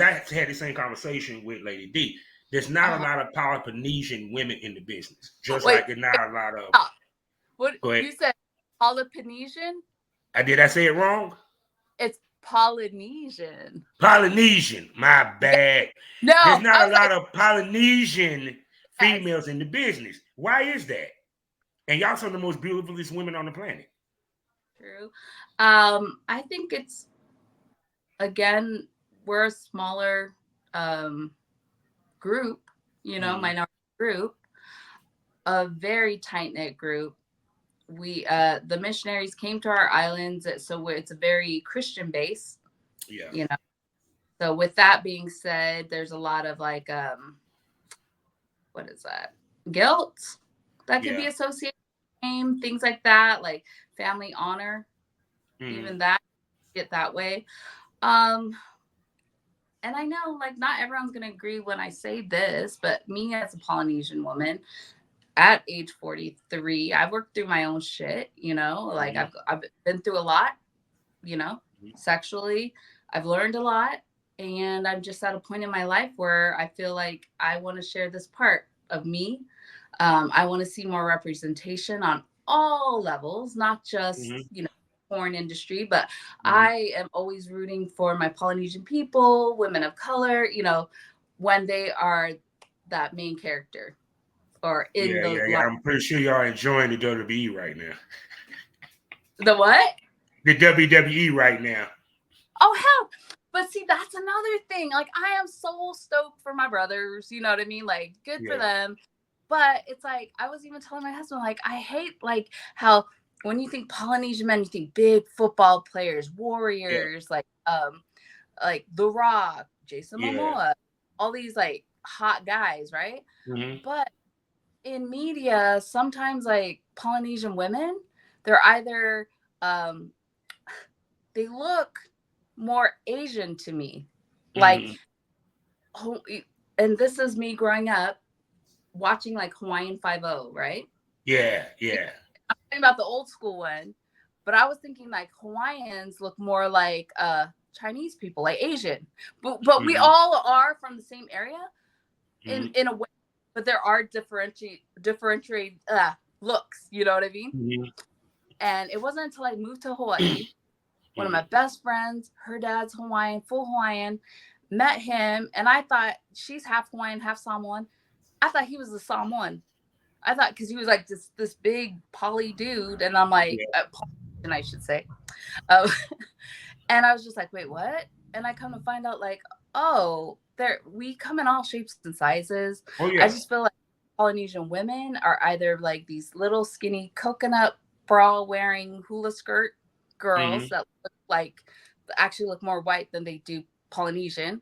I had the same conversation with Lady D. There's not a lot of Polynesian women in the business, just like there's not a lot of. What you said? Polynesian? Did I say it wrong? It's Polynesian. Polynesian, my bad. No, there's not a lot of Polynesian females in the business. Why is that? And y'all some of the most beautifulest women on the planet. True. I think it's, again, we're a smaller group, minority group, a very tight-knit group. We the missionaries came to our islands, so it's a very Christian base. So with that being said, there's a lot of like what is that? Guilt that could be associated with name, things like that, like family honor, even that get that way. And I know like not everyone's gonna agree when I say this, but me as a Polynesian woman at age 43, I've worked through my own shit, like I've been through a lot, sexually. I've learned a lot, and I'm just at a point in my life where I feel like I want to share this part of me. I want to see more representation on all levels, not just, porn industry, but I am always rooting for my Polynesian people, women of color, when they are that main character or in I'm pretty sure y'all enjoying the WWE right now. The what? The WWE right now. Oh, hell. But see, that's another thing. Like, I am so stoked for my brothers. You know what I mean? Like, good for them. But it's like, I was even telling my husband, like, I hate, like, how when you think Polynesian men, you think big football players, warriors, like The Rock, Jason Momoa, all these, like, hot guys, right? But in media, sometimes, like, Polynesian women, they're either, they look more Asian to me. Like, and this is me growing up watching like Hawaiian 5-0, right? Yeah. I'm talking about the old school one, but I was thinking like Hawaiians look more like Chinese people, like Asian. But we all are from the same area in a way, but there are differentiate looks, you know what I mean? And it wasn't until I moved to Hawaii, one of my best friends, her dad's Hawaiian, full Hawaiian, met him, and I thought she's half Hawaiian, half Samoan. I thought he was the Samoan. I thought because he was like this big poly dude, and I'm like, Yeah. Polynesian, I should say. Uh, and I was just like, wait, what? And I come to find out, like, oh, we come in all shapes and sizes. Oh I yeah. just feel like Polynesian women are either like these little skinny coconut bra wearing hula skirt girls that actually look more white than they do Polynesian,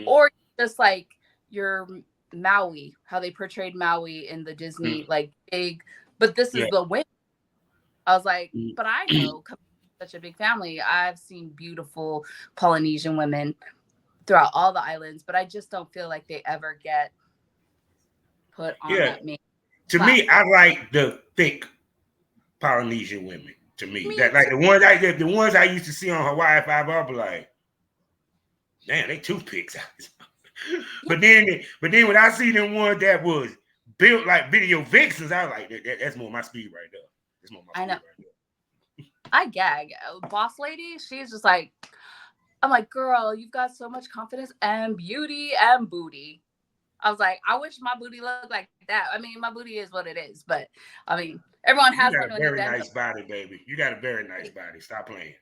or just like your Maui, how they portrayed Maui in the Disney like big, but this is Yeah. the way. I was like, but I know coming from such a big family, I've seen beautiful Polynesian women throughout all the islands, but I just don't feel like they ever get put on Yeah. that main To me, I platform. like the thick Polynesian women. To me, Me that like too. the ones I used to see on Hawaii 5 up, like, damn, they toothpicks. Yeah, but then when I see them ones that was built like video vixens, I was like, that's more my speed right there. That's more my I speed know. right there. I gag. Boss Lady, she's just like, I'm like, girl, you've got so much confidence and beauty and booty. I was like, I wish my booty looked like that. I mean, my booty is what it is, but I mean, everyone You has got one a when you very bend. nice body, baby. You got a very nice body. Stop playing.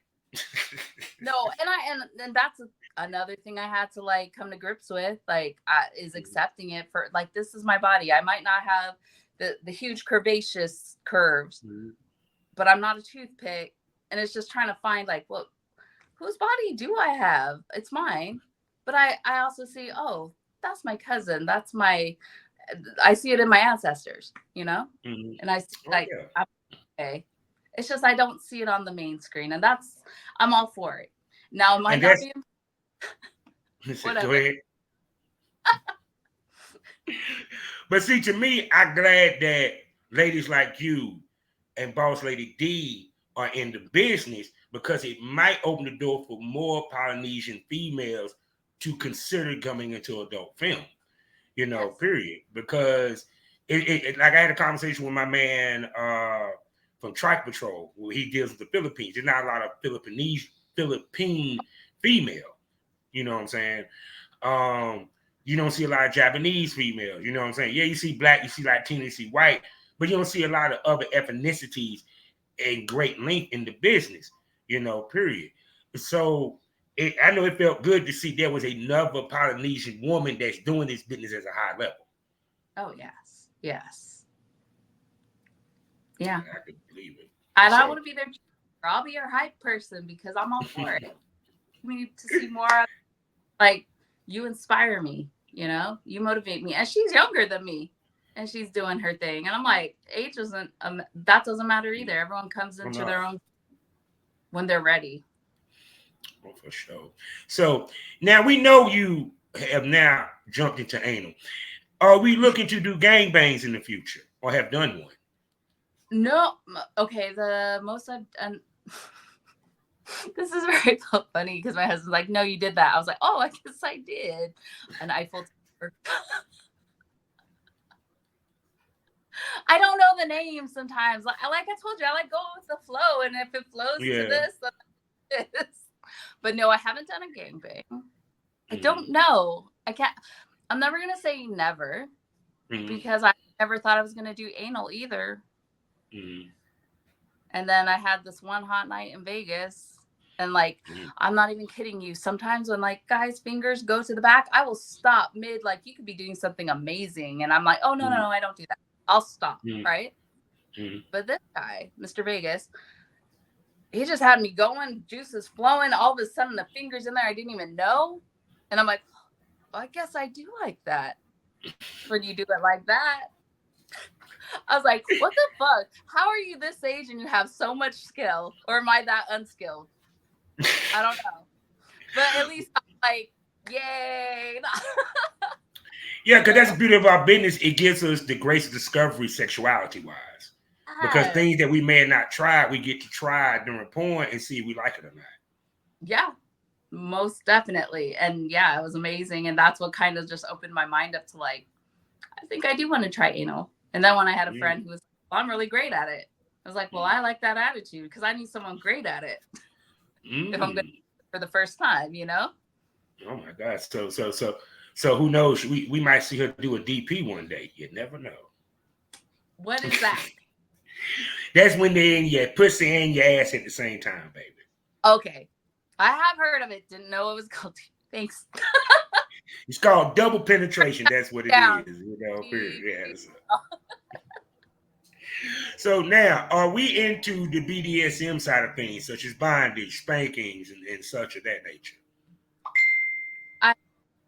No, and that's another thing I had to like come to grips with, like, is accepting it for like this is my body. I might not have the huge curvaceous curves, but I'm not a toothpick, and it's just trying to find like, well, whose body do I have? It's mine, but I also see, oh, that's my cousin. That's my, I see it in my ancestors, and I see Oh like, yeah. I'm okay. It's just I don't see it on the main screen, and I'm all for it. Now it might And not that's be go whatever. ahead. But see, to me, I'm glad that ladies like you and Boss Lady Dee are in the business because it might open the door for more Polynesian females to consider coming into adult film, Yes. period. Because like I had a conversation with my man from Trike Patrol, where he deals with the Philippines. There's not a lot of Philippine female, you know what I'm saying? Um, you don't see a lot of Japanese females. You know what I'm saying? Yeah, you see black, you see Latino, you see white, but you don't see a lot of other ethnicities in great length in the business. Period. So I know it felt good to see there was another Polynesian woman that's doing this business at a high level. Oh yes, yes, yeah. I could believe it. And I So want to be their. I'll be your hype person because I'm all for it. We need to see more. Like, you inspire me. You motivate me, and she's younger than me, and she's doing her thing. And I'm like, age doesn't that doesn't matter either. Everyone comes oh into no, their own when they're ready. oh, for sure. So now we know you have now jumped into anal. Are we looking to do gangbangs in the future or have done one? No, okay. The most I've done. This is very funny because my husband's like, "No, you did that." I was like, "Oh, I guess I did." An Eiffel Tower. I don't know the names sometimes. Like I told you, I like go with the flow, and if it flows to Yeah. this, then it is. But no, I haven't done a gangbang. I Mm-hmm. don't know. I can't. I'm never gonna say never Mm-hmm. because I never thought I was gonna do anal either. Mm-hmm. And then I had this one hot night in Vegas. And like, Mm-hmm. I'm not even kidding you. Sometimes when like guys' fingers go to the back, I will stop mid, like you could be doing something amazing. And I'm like, oh, no, no, no, I don't do that. I'll stop. Right. Mm-hmm. But this guy, Mr. Vegas, he just had me going, juices flowing. All of a sudden, the fingers in there, I didn't even know. And I'm like, well, I guess I do like that. When you do it like that, I was like, what the fuck? How are you this age and you have so much skill? Or am I that unskilled? I don't know. But at least I'm like, yay. Yeah, because that's the beauty of our business. It gives us the grace of discovery sexuality wise. Because Yes. things that we may have not tried, we get to try during porn and see if we like it or not. Yeah, most definitely. And yeah, it was amazing. And that's what kind of just opened my mind up to like, I think I do want to try anal. And then when I had a friend who was, well, I'm really great at it. I was like, well, I like that attitude because I need someone great at it if I'm going for the first time, you know? Oh my God. So who knows? We might see her do a DP one day. You never know. What is that? That's when they're in your pussy and your ass at the same time, baby. Okay. I have heard of it. Didn't know it was called. Thanks. It's called double penetration. That's what it Down. is. You know, yes. So now, are we into the BDSM side of things, such as bondage, spankings, and such of that nature? I haven't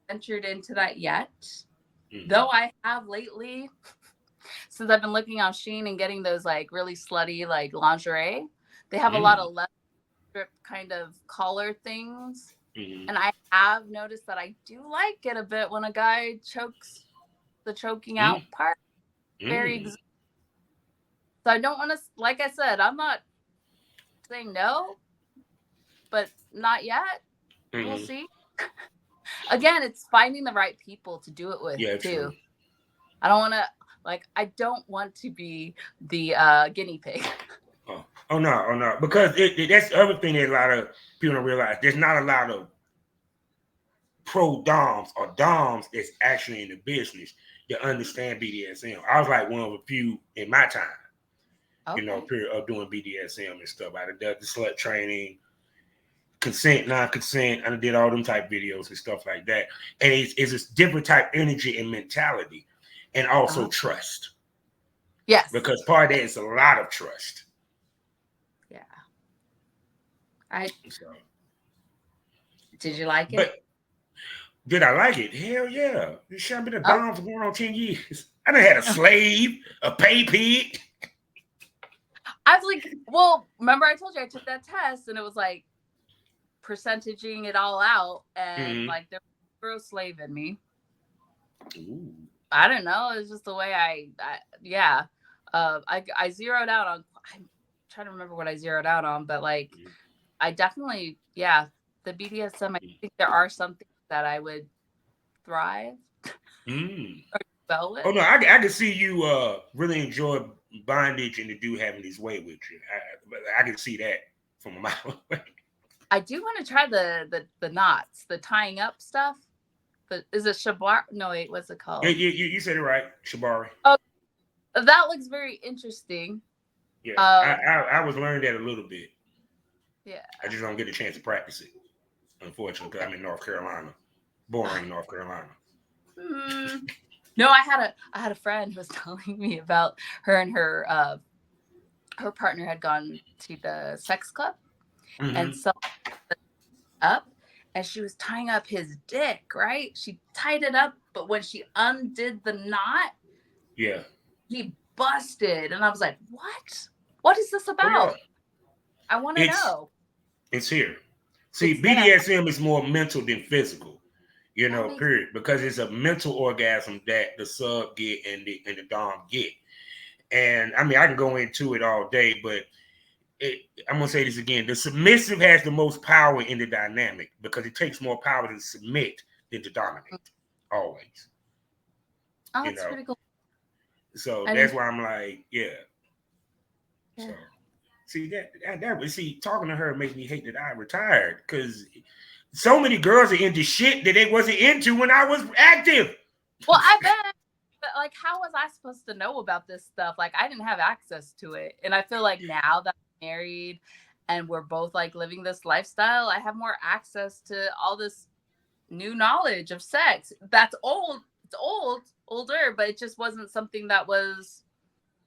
ventured into that yet, though I have lately, since I've been looking on Shein and getting those like really slutty like lingerie. They have a lot of left strip kind of collar things. And I have noticed that I do like it a bit when a guy chokes the choking out part. Very so I don't want to, like I said, I'm not saying no, but not yet. We'll see. Again, it's finding the right people to do it with too. True. I don't want to, like, I don't want to be the guinea pig. Oh no, because that's the other thing that a lot of people don't realize. There's not a lot of pro doms or doms that's actually in the business that understand BDSM. I was like one of a few in my time, you know, period of doing BDSM and stuff. I did the slut training, consent, non-consent. I did all them type videos and stuff like that. And it's a different type energy and mentality, and also trust. Yes, because part of that is a lot of trust. Yeah. Did you like it? But did I like it? Hell yeah. This shit been a dom for going on 10 years. I done had a slave, a pay pig. I was like, well, remember I told you I took that test and it was like percentaging it all out and like there was a girl slave in me. Ooh. I don't know. It's just the way I zeroed out on, I'm trying to remember what I zeroed out on, but like I definitely, the BDSM, I think there are some things that I would thrive. Oh no, I can see you really enjoy bondage and the dude having his way with you. I can see that from a mile away. I do want to try the knots, the tying up stuff. Is it shibari? No, wait, what's it called? Yeah, you said it right, shibari. Oh, that looks very interesting. Yeah, I was learning that a little bit. Yeah, I just don't get a chance to practice it, unfortunately, because I'm in North Carolina, born in North Carolina. No, I had a friend who was telling me about her and her partner had gone to the sex club and so up and she was tying up his dick, right? She tied it up, but when she undid the knot, he busted. And I was like, what is this about? I want to know. It's here. See, BDSM is more mental than physical. You know, period. Because it's a mental orgasm that the sub get and the dom get. And I mean, I can go into it all day, but I'm gonna say this again: the submissive has the most power in the dynamic because it takes more power to submit than to dominate. Always. Oh, that's pretty cool. So that's why I'm like, So see that talking to her makes me hate that I retired because so many girls are into shit that they wasn't into when I was active. Well, I bet. But like, how was I supposed to know about this stuff? Like, I didn't have access to it. And I feel like now that I'm married and we're both like living this lifestyle, I have more access to all this new knowledge of sex. That's old. It's older, but it just wasn't something that was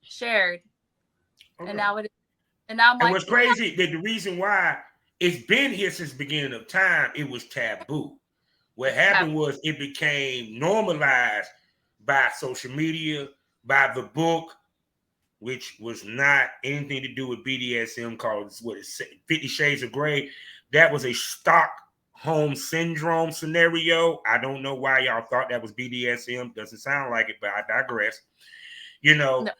shared. Okay. And now it is. And now I'm like, what's crazy that the reason why it's been here since the beginning of time, it was taboo. What happened was it became normalized by social media, by the book, which was not anything to do with BDSM, called 50 Shades of Grey. That was a Stockholm Syndrome scenario. I don't know why y'all thought that was BDSM. Doesn't sound like it, but I digress. You know, no.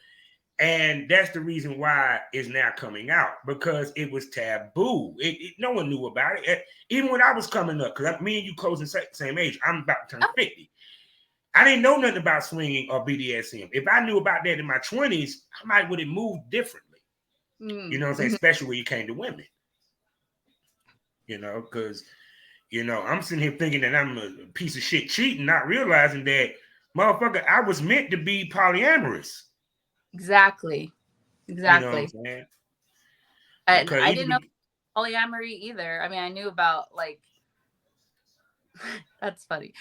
And that's the reason why it's now coming out, because it was taboo. No one knew about it. Even when I was coming up, because me and you close the same age, I'm about to turn 50. I didn't know nothing about swinging or BDSM. If I knew about that in my 20s, I might would have moved differently. You know what I'm saying? Especially when you came to women. Because I'm sitting here thinking that I'm a piece of shit cheating, not realizing that, motherfucker, I was meant to be polyamorous. Exactly. You know what I'm Exactly. saying? And Because I didn't know even polyamory either. I mean, I knew about like, that's funny.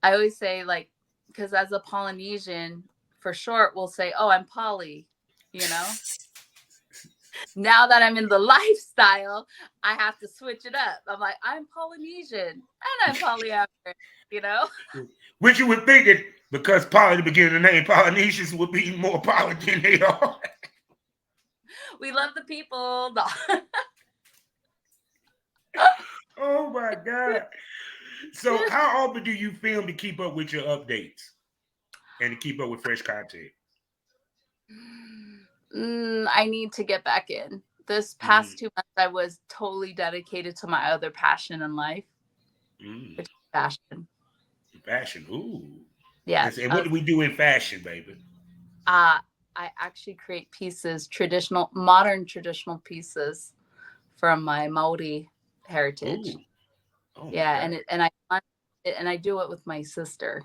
I always say like, because as a Polynesian, for short, we'll say, "Oh, I'm poly," you know. Now that I'm in the lifestyle, I have to switch it up. I'm like, I'm Polynesian and I'm polyamorous, you know. which you would think that because poly, the beginning of the name, Polynesians would be more poly than they are. We love the people. No. Oh my God. So how often do you film to keep up with your updates and to keep up with fresh content? I need to get back in. This Mm, past 2 months, I was totally dedicated to my other passion in life, mm. which is fashion. Fashion. Ooh. Yes, And what do we do in fashion, baby? uh, I actually create pieces, modern traditional pieces from my Maori heritage. Ooh. Oh my Yeah, God. and I do it with my sister.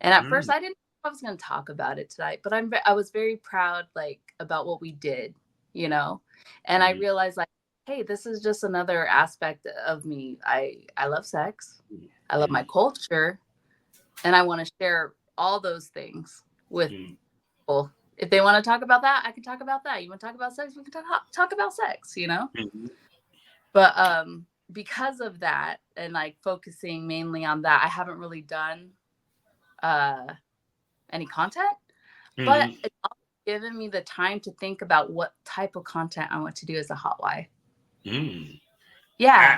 And at first, Mm, I didn't know I was going to talk about it tonight, but I was very proud, like about what we did, you know. And I mm, realized, like, hey, this is just another aspect of me. I love sex, I love my mm, culture, and I want to share all those things with mm, people. If they want to talk about that, I can talk about that. You want to talk about sex? We can talk about sex, you know. mm, But because of that and like focusing mainly on that, I haven't really done uh any content, but mm, it's also given me the time to think about what type of content I want to do as a hot wife. mm. I, Yeah,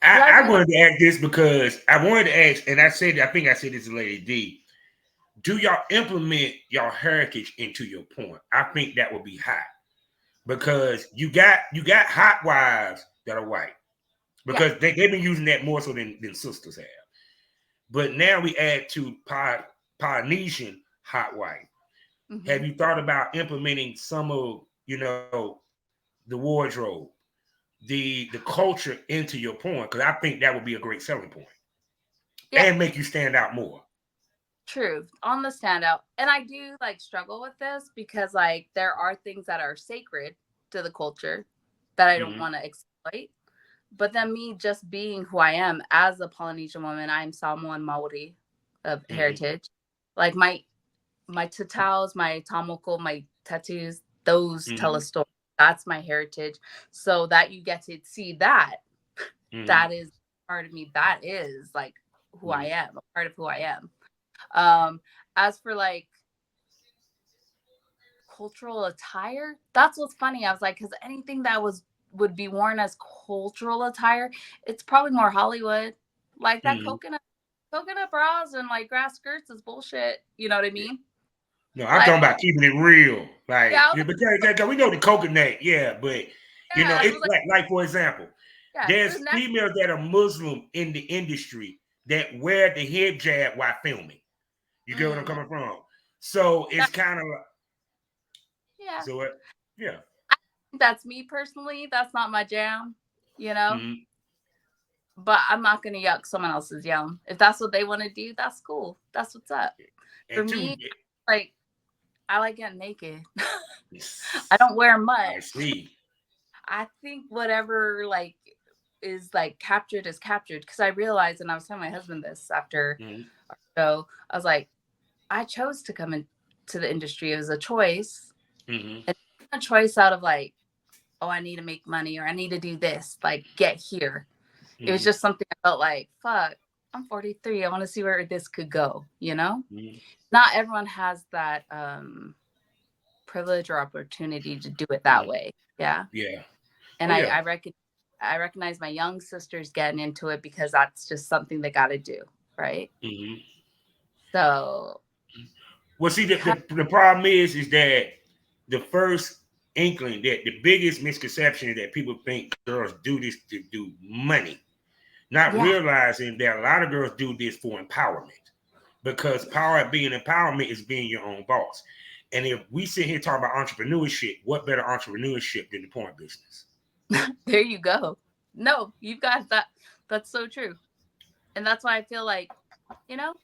because I I realized, wanted to ask this because I wanted to ask, and I think I said this to Lady D. Do y'all implement your heritage into your porn? I think that would be hot because you got hot wives that are white yeah, because they've been using that more so than sisters have. But now we add to Polynesian hot wife. hmm Have you thought about implementing some of the wardrobe, the culture into your porn? Because I think that would be a great selling point yeah, and make you stand out more. true on the standout. And I do like struggle with this because like there are things that are sacred to the culture that I don't Mm-hmm, want to exploit. But then me just being who I am as a Polynesian woman, I'm Samoan Maori of mm-hmm, heritage. Like my tattoos, my tamoko, my tattoos, those tell a mm-hmm, story. That's my heritage. So that you get to see that, mm-hmm, that is part of me. That is like who I mm-hmm, am, a part of who I am. Um, as for like cultural attire, that's what's funny. I was like, because anything that would be worn as cultural attire, it's probably more Hollywood. Like that mm-hmm. coconut bras and like grass skirts is bullshit. You know what I mean? No, I'm Like, talking about keeping it real. Like, yeah, yeah, because we know the coconut, yeah, but yeah, it was it's like for example, yeah, there's this next, females that are Muslim in the industry that wear the hijab while filming. You get what I'm mm, coming from? So that, it's kind of like, yeah. so what? Yeah. I think that's me personally. That's not my jam, you know. Mm-hmm. But I'm not gonna yuck someone else's yum. If that's what they want to do, that's cool. That's what's up. For And two, me, like I like getting naked. I don't wear I much. see. I think whatever like is like captured is captured because I realized, and I was telling my husband this after Mm-hmm. our show, I was like, I chose to come into the industry. It was a choice, Mm-hmm. and a choice out of like, oh, I need to make money or I need to do this, like get here. It was Mm-hmm. just something I felt like, fuck, I'm 43. I want to see where this could go, you know? Mm-hmm. Not everyone has that privilege or opportunity to do it that Mm-hmm. way. Yeah. Yeah. And Oh yeah. I recognize my young sisters getting into it because that's just something they got to do, right? Mm-hmm. So, Well, see, kind the problem is that the first inkling that the biggest misconception is that people think girls do this to do money, not yeah, realizing that a lot of girls do this for empowerment because power being empowerment is being your own boss. And if we sit here talking about entrepreneurship, what better entrepreneurship than the porn business? There you go. No, you've got that. That's so true. And that's why I feel like, you know,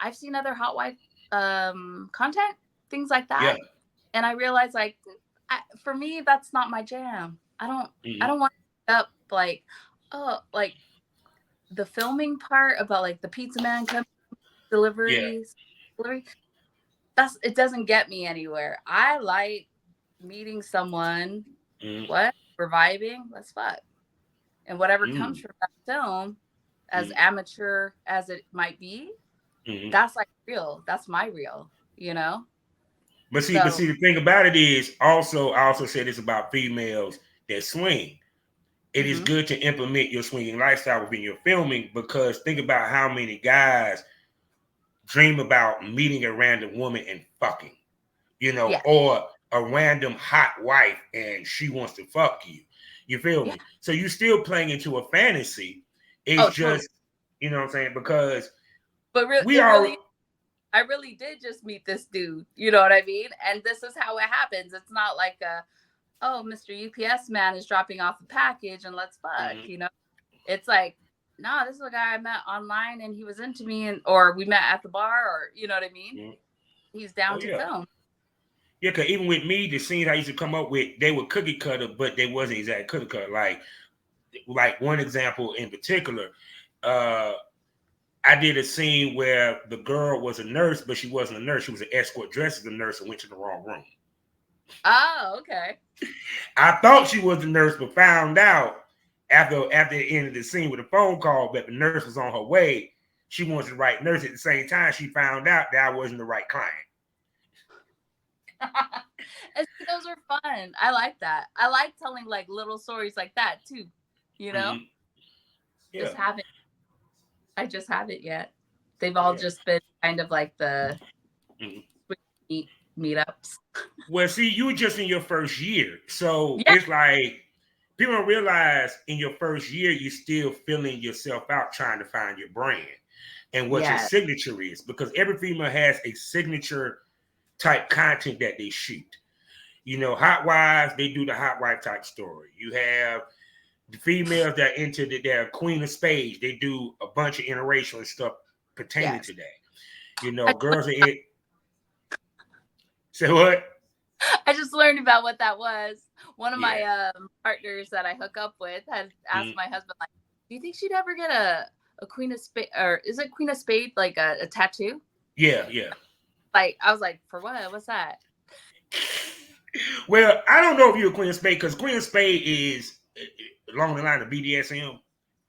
I've seen other hot wife content, things like Yeah. that. And I realize like for me, that's not my jam. I Mm-hmm. don't want to up like, oh, like the filming part about like the pizza man coming Yeah. deliveries, delivery. It doesn't get me anywhere. I like meeting someone, Mm-hmm. what? We're vibing, let's fuck. And whatever comes Mm-hmm. from that film, as amateur as it might be, Mm-hmm. that's like real. That's my real, you know? But So see, the thing about it is also, I also said this about females that swing. It is mhm. good to implement your swinging lifestyle within your filming, because think about how many guys dream about meeting a random woman and fucking, Yeah. or a random hot wife and she wants to fuck you. You feel Yeah. me? So you still playing into a fantasy. It's Oh, totally. just, you know what I'm saying? Because But we it are, really, I really did just meet this dude. You know what I mean? And this is how it happens. It's not like oh, Mr. UPS man is dropping off a package and let's fuck, mm-hmm, you know? It's like, no, this is a guy I met online and he was into me, and or we met at the bar, or you know what I mean? mm-hmm. He's down Oh to yeah. film. Yeah, because even with me, the scenes I used to come up with, they were cookie cutter, but they wasn't exact cookie cutter. Like one example in particular, uh, I did a scene where the girl was a nurse, but she wasn't a nurse. She was an escort dressed as a nurse and went to the wrong room. Oh, okay. I thought she was a nurse, but found out after the end of the scene with a phone call that the nurse was on her way. She wants the right nurse. At the same time, she found out that I wasn't the right client. And see, those are fun. I like that. I like telling like little stories like that too. You know, Mm-hmm. Yeah, just haven't. I just haven't yet. They've all yeah. just been kind of like the Mm-hmm. meet meetups. Well, see, you were just in your first year, so Yeah. it's like people don't realize in your first year you're still filling yourself out trying to find your brand and what your Yeah. signature is, because every female has a signature type content that they shoot. Hot wives, they do the hot wife type story. You have the females that are into their queen of spades, they do a bunch of interracial and stuff pertaining Yes. to that. I, Girls are in. Say what? I just learned about what that was. One of Yeah. my partners that I hook up with had asked Mm, my husband, like, "Do you think she'd ever get a queen of spade, or is it queen of spade, like a tattoo?" yeah, yeah. Like, I was like, "For what? What's that?" Well, I don't know if you're a Queen of Spade, because Queen of Spade is along the line of BDSM,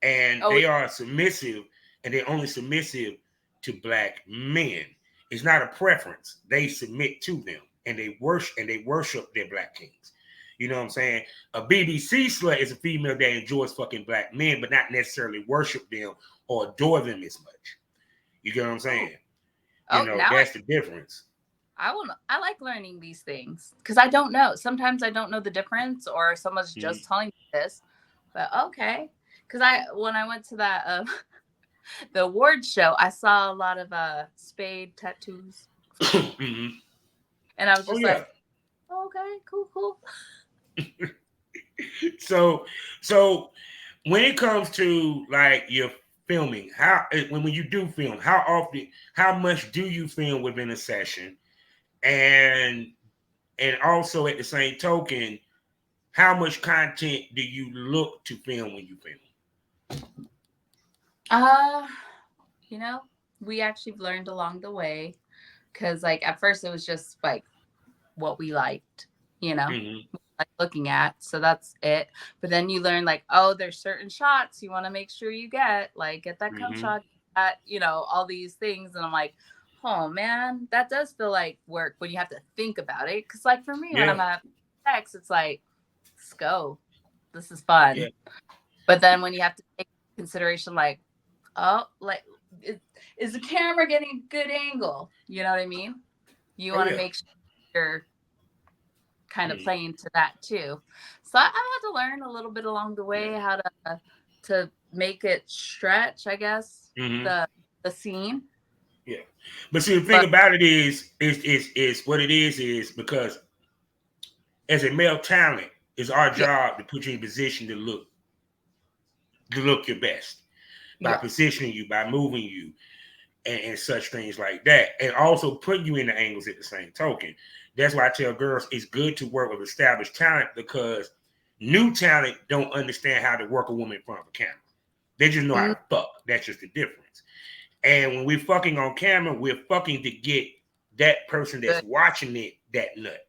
and Oh, they are submissive, and they're only submissive to black men. It's not a preference. They submit to them, and they worship their black kings. You know what I'm saying? A BBC slut is a female that enjoys fucking black men, but not necessarily worship them or adore them as much. You get what I'm oh, saying? oh. Now That's the difference. I will. I like learning these things because I don't know. Sometimes I don't know the difference, or someone's just telling me this. But okay, because I when I went to that the awards show, I saw a lot of spade tattoos, Mm-hmm. and I was Oh just yeah. like, oh, okay, cool, cool. So, so when it comes to like your filming, when you do film, how much do you film within a session, and also at the same token, how much content do you look to film when you film? Uh, you know, we actually learned along the way because like at first it was just like what we liked, you know, Mm-hmm. like looking at. So that's it. But then you learn like, oh, there's certain shots you want to make sure you get that cum Mm-hmm. shot, that, all these things. And I'm like, oh man, that does feel like work when you have to think about it. Cause like for me, when Yeah, I'm at sex, it's like, let's go. This is yeah, fun. But then when you have to take consideration, like, oh, like, is the camera getting a good angle? You know what I mean? You oh want to yeah. make sure you're kind of Mm-hmm. playing to that too. So I had to learn a little bit along the Yeah. way how to make it stretch, I guess, Mm-hmm. the scene. Yeah. But see, the thing But about it is what it is because as a male talent, it's our yeah, job to put you in a position to look your best by yeah. positioning you, by moving you, and such things like that, and also putting you in the angles at the same token. That's why I tell girls it's good to work with established talent because new talent don't understand how to work a woman in front of a camera. They just know how Mm, to fuck. That's just the difference. And when we're fucking on camera, we're fucking to get that person that's good. watching it that nut.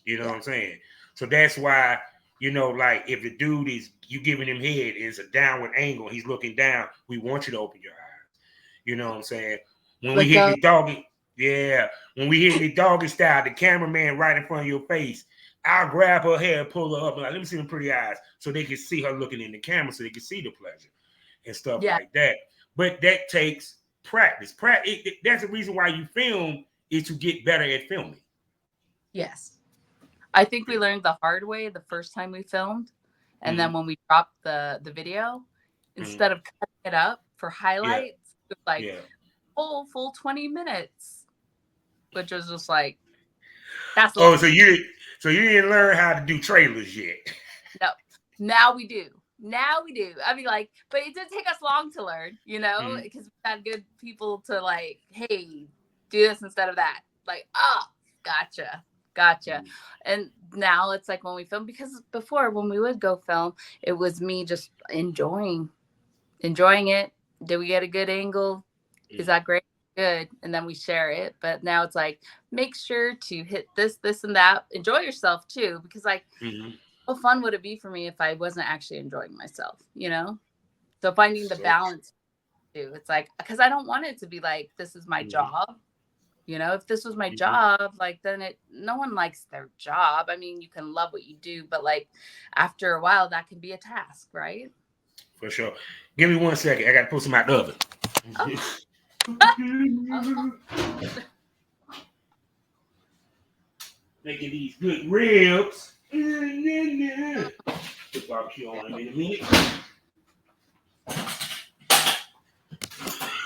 You know what Yeah. I'm saying? So that's why, like if the dude is you giving him head is a downward angle, he's looking down, we want you to open your eyes. You know what I'm saying? When we Let hit go. the doggy, yeah, when we hit the doggy style, the cameraman right in front of your face, I'll grab her hair, pull her up, and like, let me see them pretty eyes, so they can see her looking in the camera, so they can see the pleasure and stuff Yeah. like that. But that takes practice. That's the reason why you film is to get better at filming. Yes. I think we learned the hard way the first time we filmed. And Mm-hmm. then when we dropped the video, Mm-hmm. instead of cutting it up for Yeah, highlights, it was like yeah. full 20 minutes, which was just like, that's Oh, long. so you didn't learn how to do trailers yet. No, now we do. Now we do. I mean, like, but it did take us long to learn, Mm-hmm. because we had good people to like, hey, do this instead of that. Like, oh, gotcha. And now it's like when we film, because before when we would go film, it was me just enjoying it. Did we get a good angle? Is Mm-hmm. that great? Good. And then we share it. But now it's like, make sure to hit this, and that. Enjoy yourself too, because like, Mm-hmm. how fun would it be for me if I wasn't actually enjoying myself? So finding the So balance too. It's like, because I don't want it to be like, this is my mm-hmm. job. If this was my Mm-hmm. job, like then no one likes their job. I mean, you can love what you do, but like after a while, that can be a task, right? For sure. Give me 1 second. I got to pull some out the oven. Oh, oh, Making these good ribs. Put barbecue on them in a minute.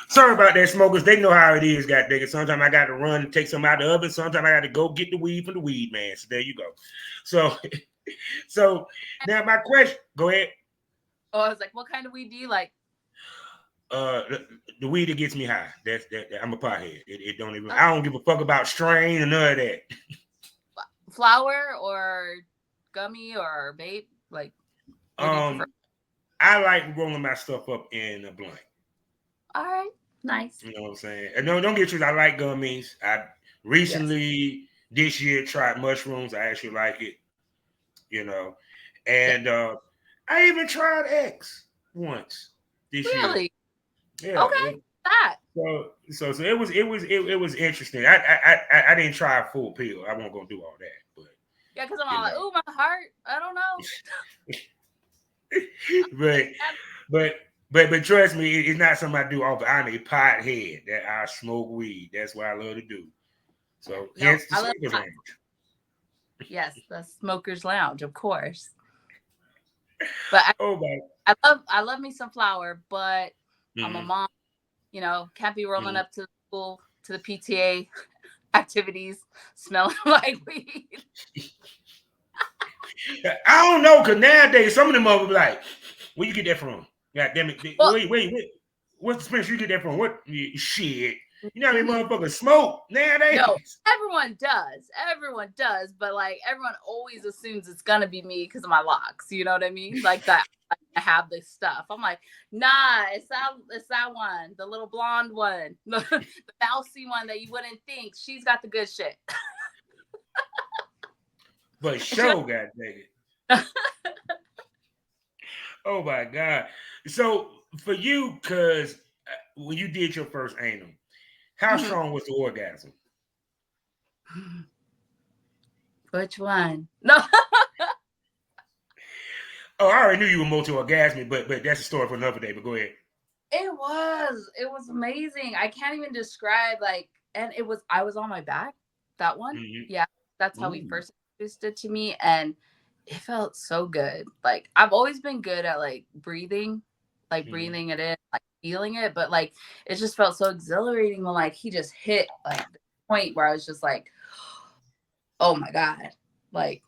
Sorry about that, smokers. They know how it is, goddamn. Sometimes I got to run and take some out of the oven. Sometimes I got to go get the weed from the weed man. So there you go. So, so now my question. Go ahead. I was like, what kind of weed do you like? The weed that gets me high. I'm a pothead. It don't even. Oh, I don't give a fuck about strain or none of that. flower or gummy or vape? Like, what do you prefer? Um, I like rolling my stuff up in a blunt. All right, nice. You know what I'm saying? And no, don't get you. I like gummies. I Yes. recently this year tried mushrooms. I actually like it. You know, Yeah. and I even tried X once this year. Really? Yeah. Okay. That. So it was interesting. I didn't try a full pill. I wasn't gonna do all that, but Yeah, because I'm you all like, know, oh, my heart. I don't know. but Like, that, but but trust me, it's not something I do often. I'm a pothead that I smoke weed. That's what I love to do. yeah. So No, hence the I love smokers pot. lounge. Yes, the smokers lounge, of course. But Oh my. I love me some flower, but I'm a Mm-hmm, mom, can't be rolling mm-hmm. up to the school to the PTA activities smelling like weed. I don't know, cause nowadays some of them are like, where you get that from? God damn it! Well, Wait. What's the Spanish you get that from? What shit? You know how many mhm. motherfuckers smoke No, nowadays? everyone does. Everyone does, but like everyone always assumes it's gonna be me because of my locks. You know what I mean? Like that. I have this stuff. I'm like, nah, it's that one, the little blonde one, the mousy one that you wouldn't think. She's got the good shit. But She show, god dang it! Oh my god! So for you, cause when you did your first anal, how Mhm. strong was the orgasm? Which one? No, Oh, I already knew you were multi-orgasmic, but that's a story for another day. But go ahead. it was amazing. I can't even describe like, and I was on my back. That one, Mm-hmm. yeah, that's how he Ooh. first introduced it to me, and it felt so good. Like I've always been good at like breathing it in, like feeling it, but like it just felt so exhilarating when like he just hit like the point where I was just like, oh my God, like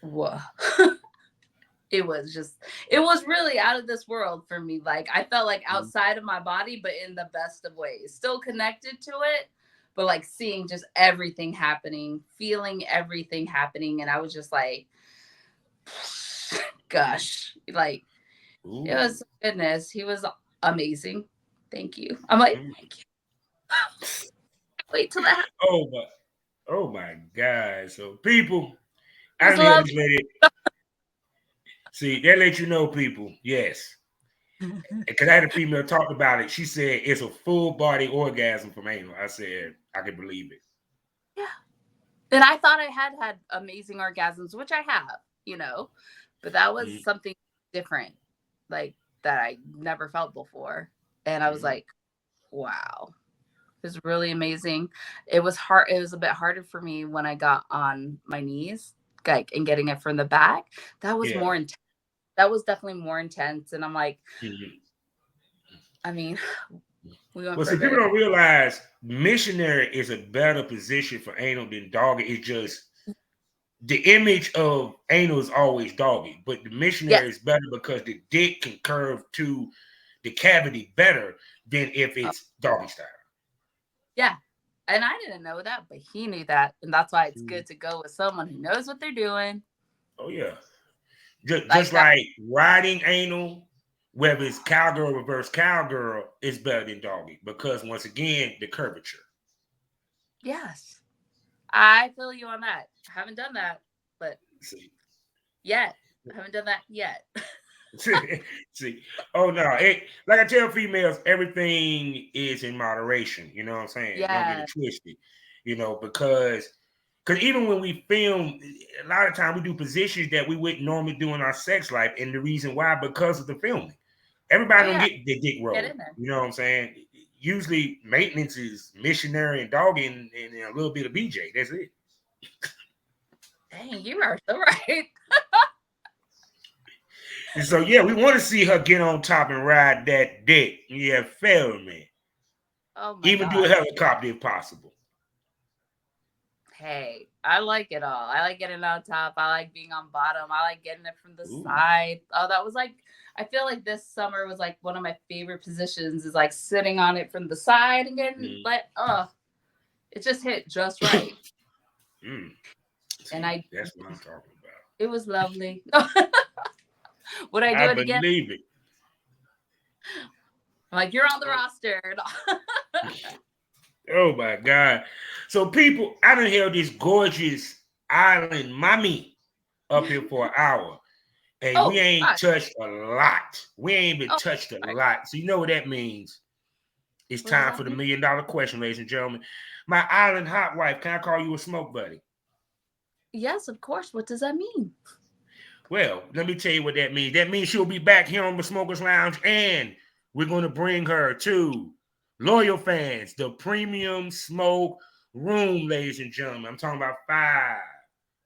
whoa. It was really out of this world for me. Like I felt like outside of my body, but in the best of ways, still connected to it, but like seeing just everything happening, feeling everything happening. And I was just like, gosh, like it Ooh. was goodness. He was amazing. Thank you. I'm like, Mm. thank you. Wait till that happens. Oh my, oh my God. So people, It I was don't hear love. this lady. See, that let you know, people. Yes. Because I had a female talk about it. She said it's a full body orgasm from anal. I said, I can believe it. Yeah. And I thought I had amazing orgasms, which I have, you know, but that was Mm-hmm. something different, like that I never felt before. And I was like, wow, it was really amazing. It was hard. It was a bit harder for me when I got on my knees, like, and getting it from the back. That was Yeah. more intense. That was definitely more intense. And I'm like, Mm-hmm. I mean, we went Well, for a see, people very, don't realize missionary is a better position for anal than doggy. It's just the image of anal is always doggy, but the yes. missionary is better because the dick can curve to the cavity better than if Oh, it's doggy style. yeah. And I didn't know that, but he knew that. And that's why it's Mm. good to go with someone who knows what they're doing. Oh yeah, just Like that. like riding anal, whether it's cowgirl reverse cowgirl, is better than doggy because once again the curvature. Yes. I feel you on that. I haven't done that, but See. yet. I haven't done that yet. See, oh no, it like I tell females, everything is in moderation. You know what I'm saying? Don't get Yeah. it twisted. You know, because even when we film, a lot of time we do positions that we wouldn't normally do in our sex life, and the reason why because of the filming. Oh Everybody don't yeah. get the dick Get roll. in there. You know what I'm saying? Usually maintenance is missionary and doggy and a little bit of BJ. That's it. Dang, you are so right. And so yeah, we want to see her get on top and ride that dick. Yeah, feel me. Oh my Even do a gosh. helicopter if possible. Hey, I like it all. I like getting on top. I like being on bottom. I like getting it from the Ooh. side. Oh, that was like, I feel like this summer was like one of my favorite positions is like sitting on it from the side and getting Mm. let, it just hit just right. Mm. And See, that's what I'm talking about. it was lovely. Would I do I it again? believe it. I'm like, you're on the roster. Oh my God. So people, I done held this gorgeous island mommy up here for an hour. And we Oh, ain't gosh. touched a lot. We ain't been Oh, touched a sorry. lot. So you know what that means. It's What does time that for the mean? $1 million question, ladies and gentlemen. My island hot wife, can I call you a smoke buddy? Yes, of course. What does that mean? Well, let me tell you what that means. That means she'll be back here on the Smokers Lounge, and we're going to bring her to loyal fans, the premium smoke room, ladies and gentlemen. I'm talking about 5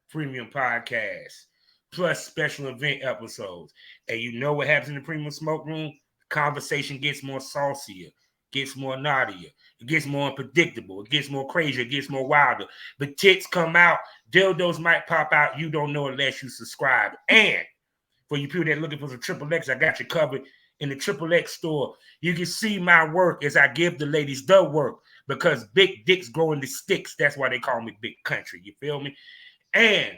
premium podcasts plus special event episodes. And you know what happens in the premium smoke room? Conversation gets more saucier, gets more naughtier, it gets more unpredictable, it gets more crazy, it gets more wilder. But tits come out, dildos might pop out. You don't know unless you subscribe. And for you people that are looking for some triple X, I got you covered in the triple X store. You can see my work as I give the ladies the work because big dicks grow in the sticks. That's why they call me Big Country. You feel me? And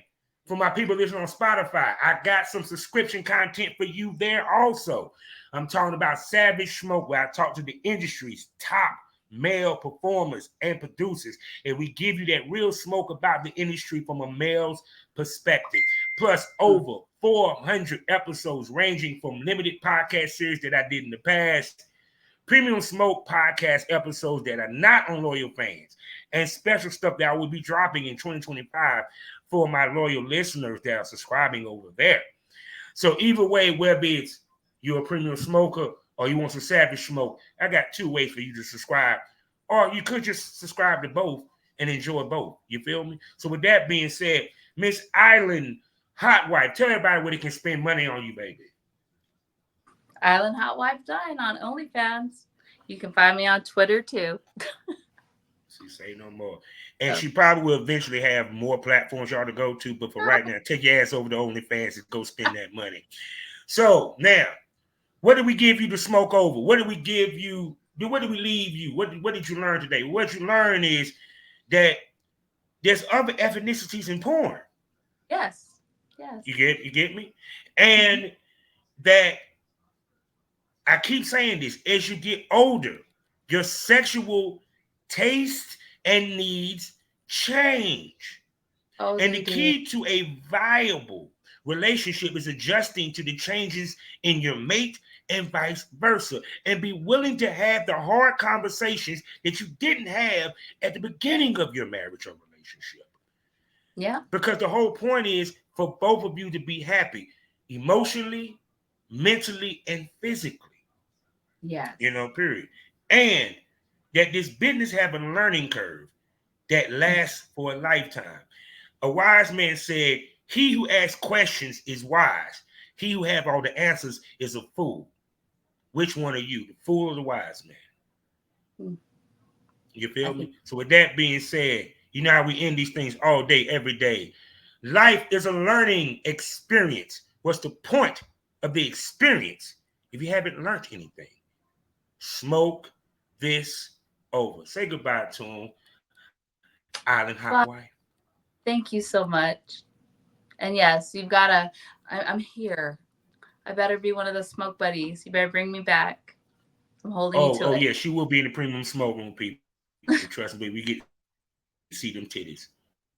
for my people listening on Spotify, I got some subscription content for you there also. I'm talking about Savage Smoke, where I talk to the industry's top male performers and producers, and we give you that real smoke about the industry from a male's perspective. Plus, over 400 episodes ranging from limited podcast series that I did in the past, premium smoke podcast episodes that are not on loyal fans, and special stuff that I will be dropping in 2025 for my loyal listeners that are subscribing over there. So either way, whether it's you're a premium smoker or you want some savage smoke, I got 2 ways for you to subscribe. Or you could just subscribe to both and enjoy both. You feel me? So with that being said, Miss Island Hotwife, tell everybody where they can spend money on you, baby. Island Hotwife Dine on OnlyFans. You can find me on Twitter too. She say no more. And Oh, she probably will eventually have more platforms y'all to go to. But for right now, take your ass over to OnlyFans and go spend that money. So now, what did we give you to smoke over? What did we give you? What did we leave you? What did you learn today? What you learn is that there's other ethnicities in porn. yes. Yes. You get me? Mhm. And that I keep saying this, as you get older, your sexual taste and needs change. Oh, And they the do. key to a viable relationship is adjusting to the changes in your mate and vice versa. And be willing to have the hard conversations that you didn't have at the beginning of your marriage or relationship. Yeah. Because the whole point is for both of you to be happy emotionally, mentally, and physically. Yes. Period. And that this business have a learning curve that lasts for a lifetime. A wise man said, he who asks questions is wise. He who have all the answers is a fool. Which one are you, the fool or the wise man? Mm, You I feel think me? So with that being said, you know how we end these things all day, every day. Life is a learning experience. What's the point of the experience if you haven't learned anything? Smoke this over. Say goodbye to him, Island Hotwife. well, thank you so much. And yes, you've gotta I'm here. I better be one of the smoke buddies. You better bring me back. I'm holding you to Oh it. yeah, she will be in the premium smoke room, people. Trust me, we get to see them titties.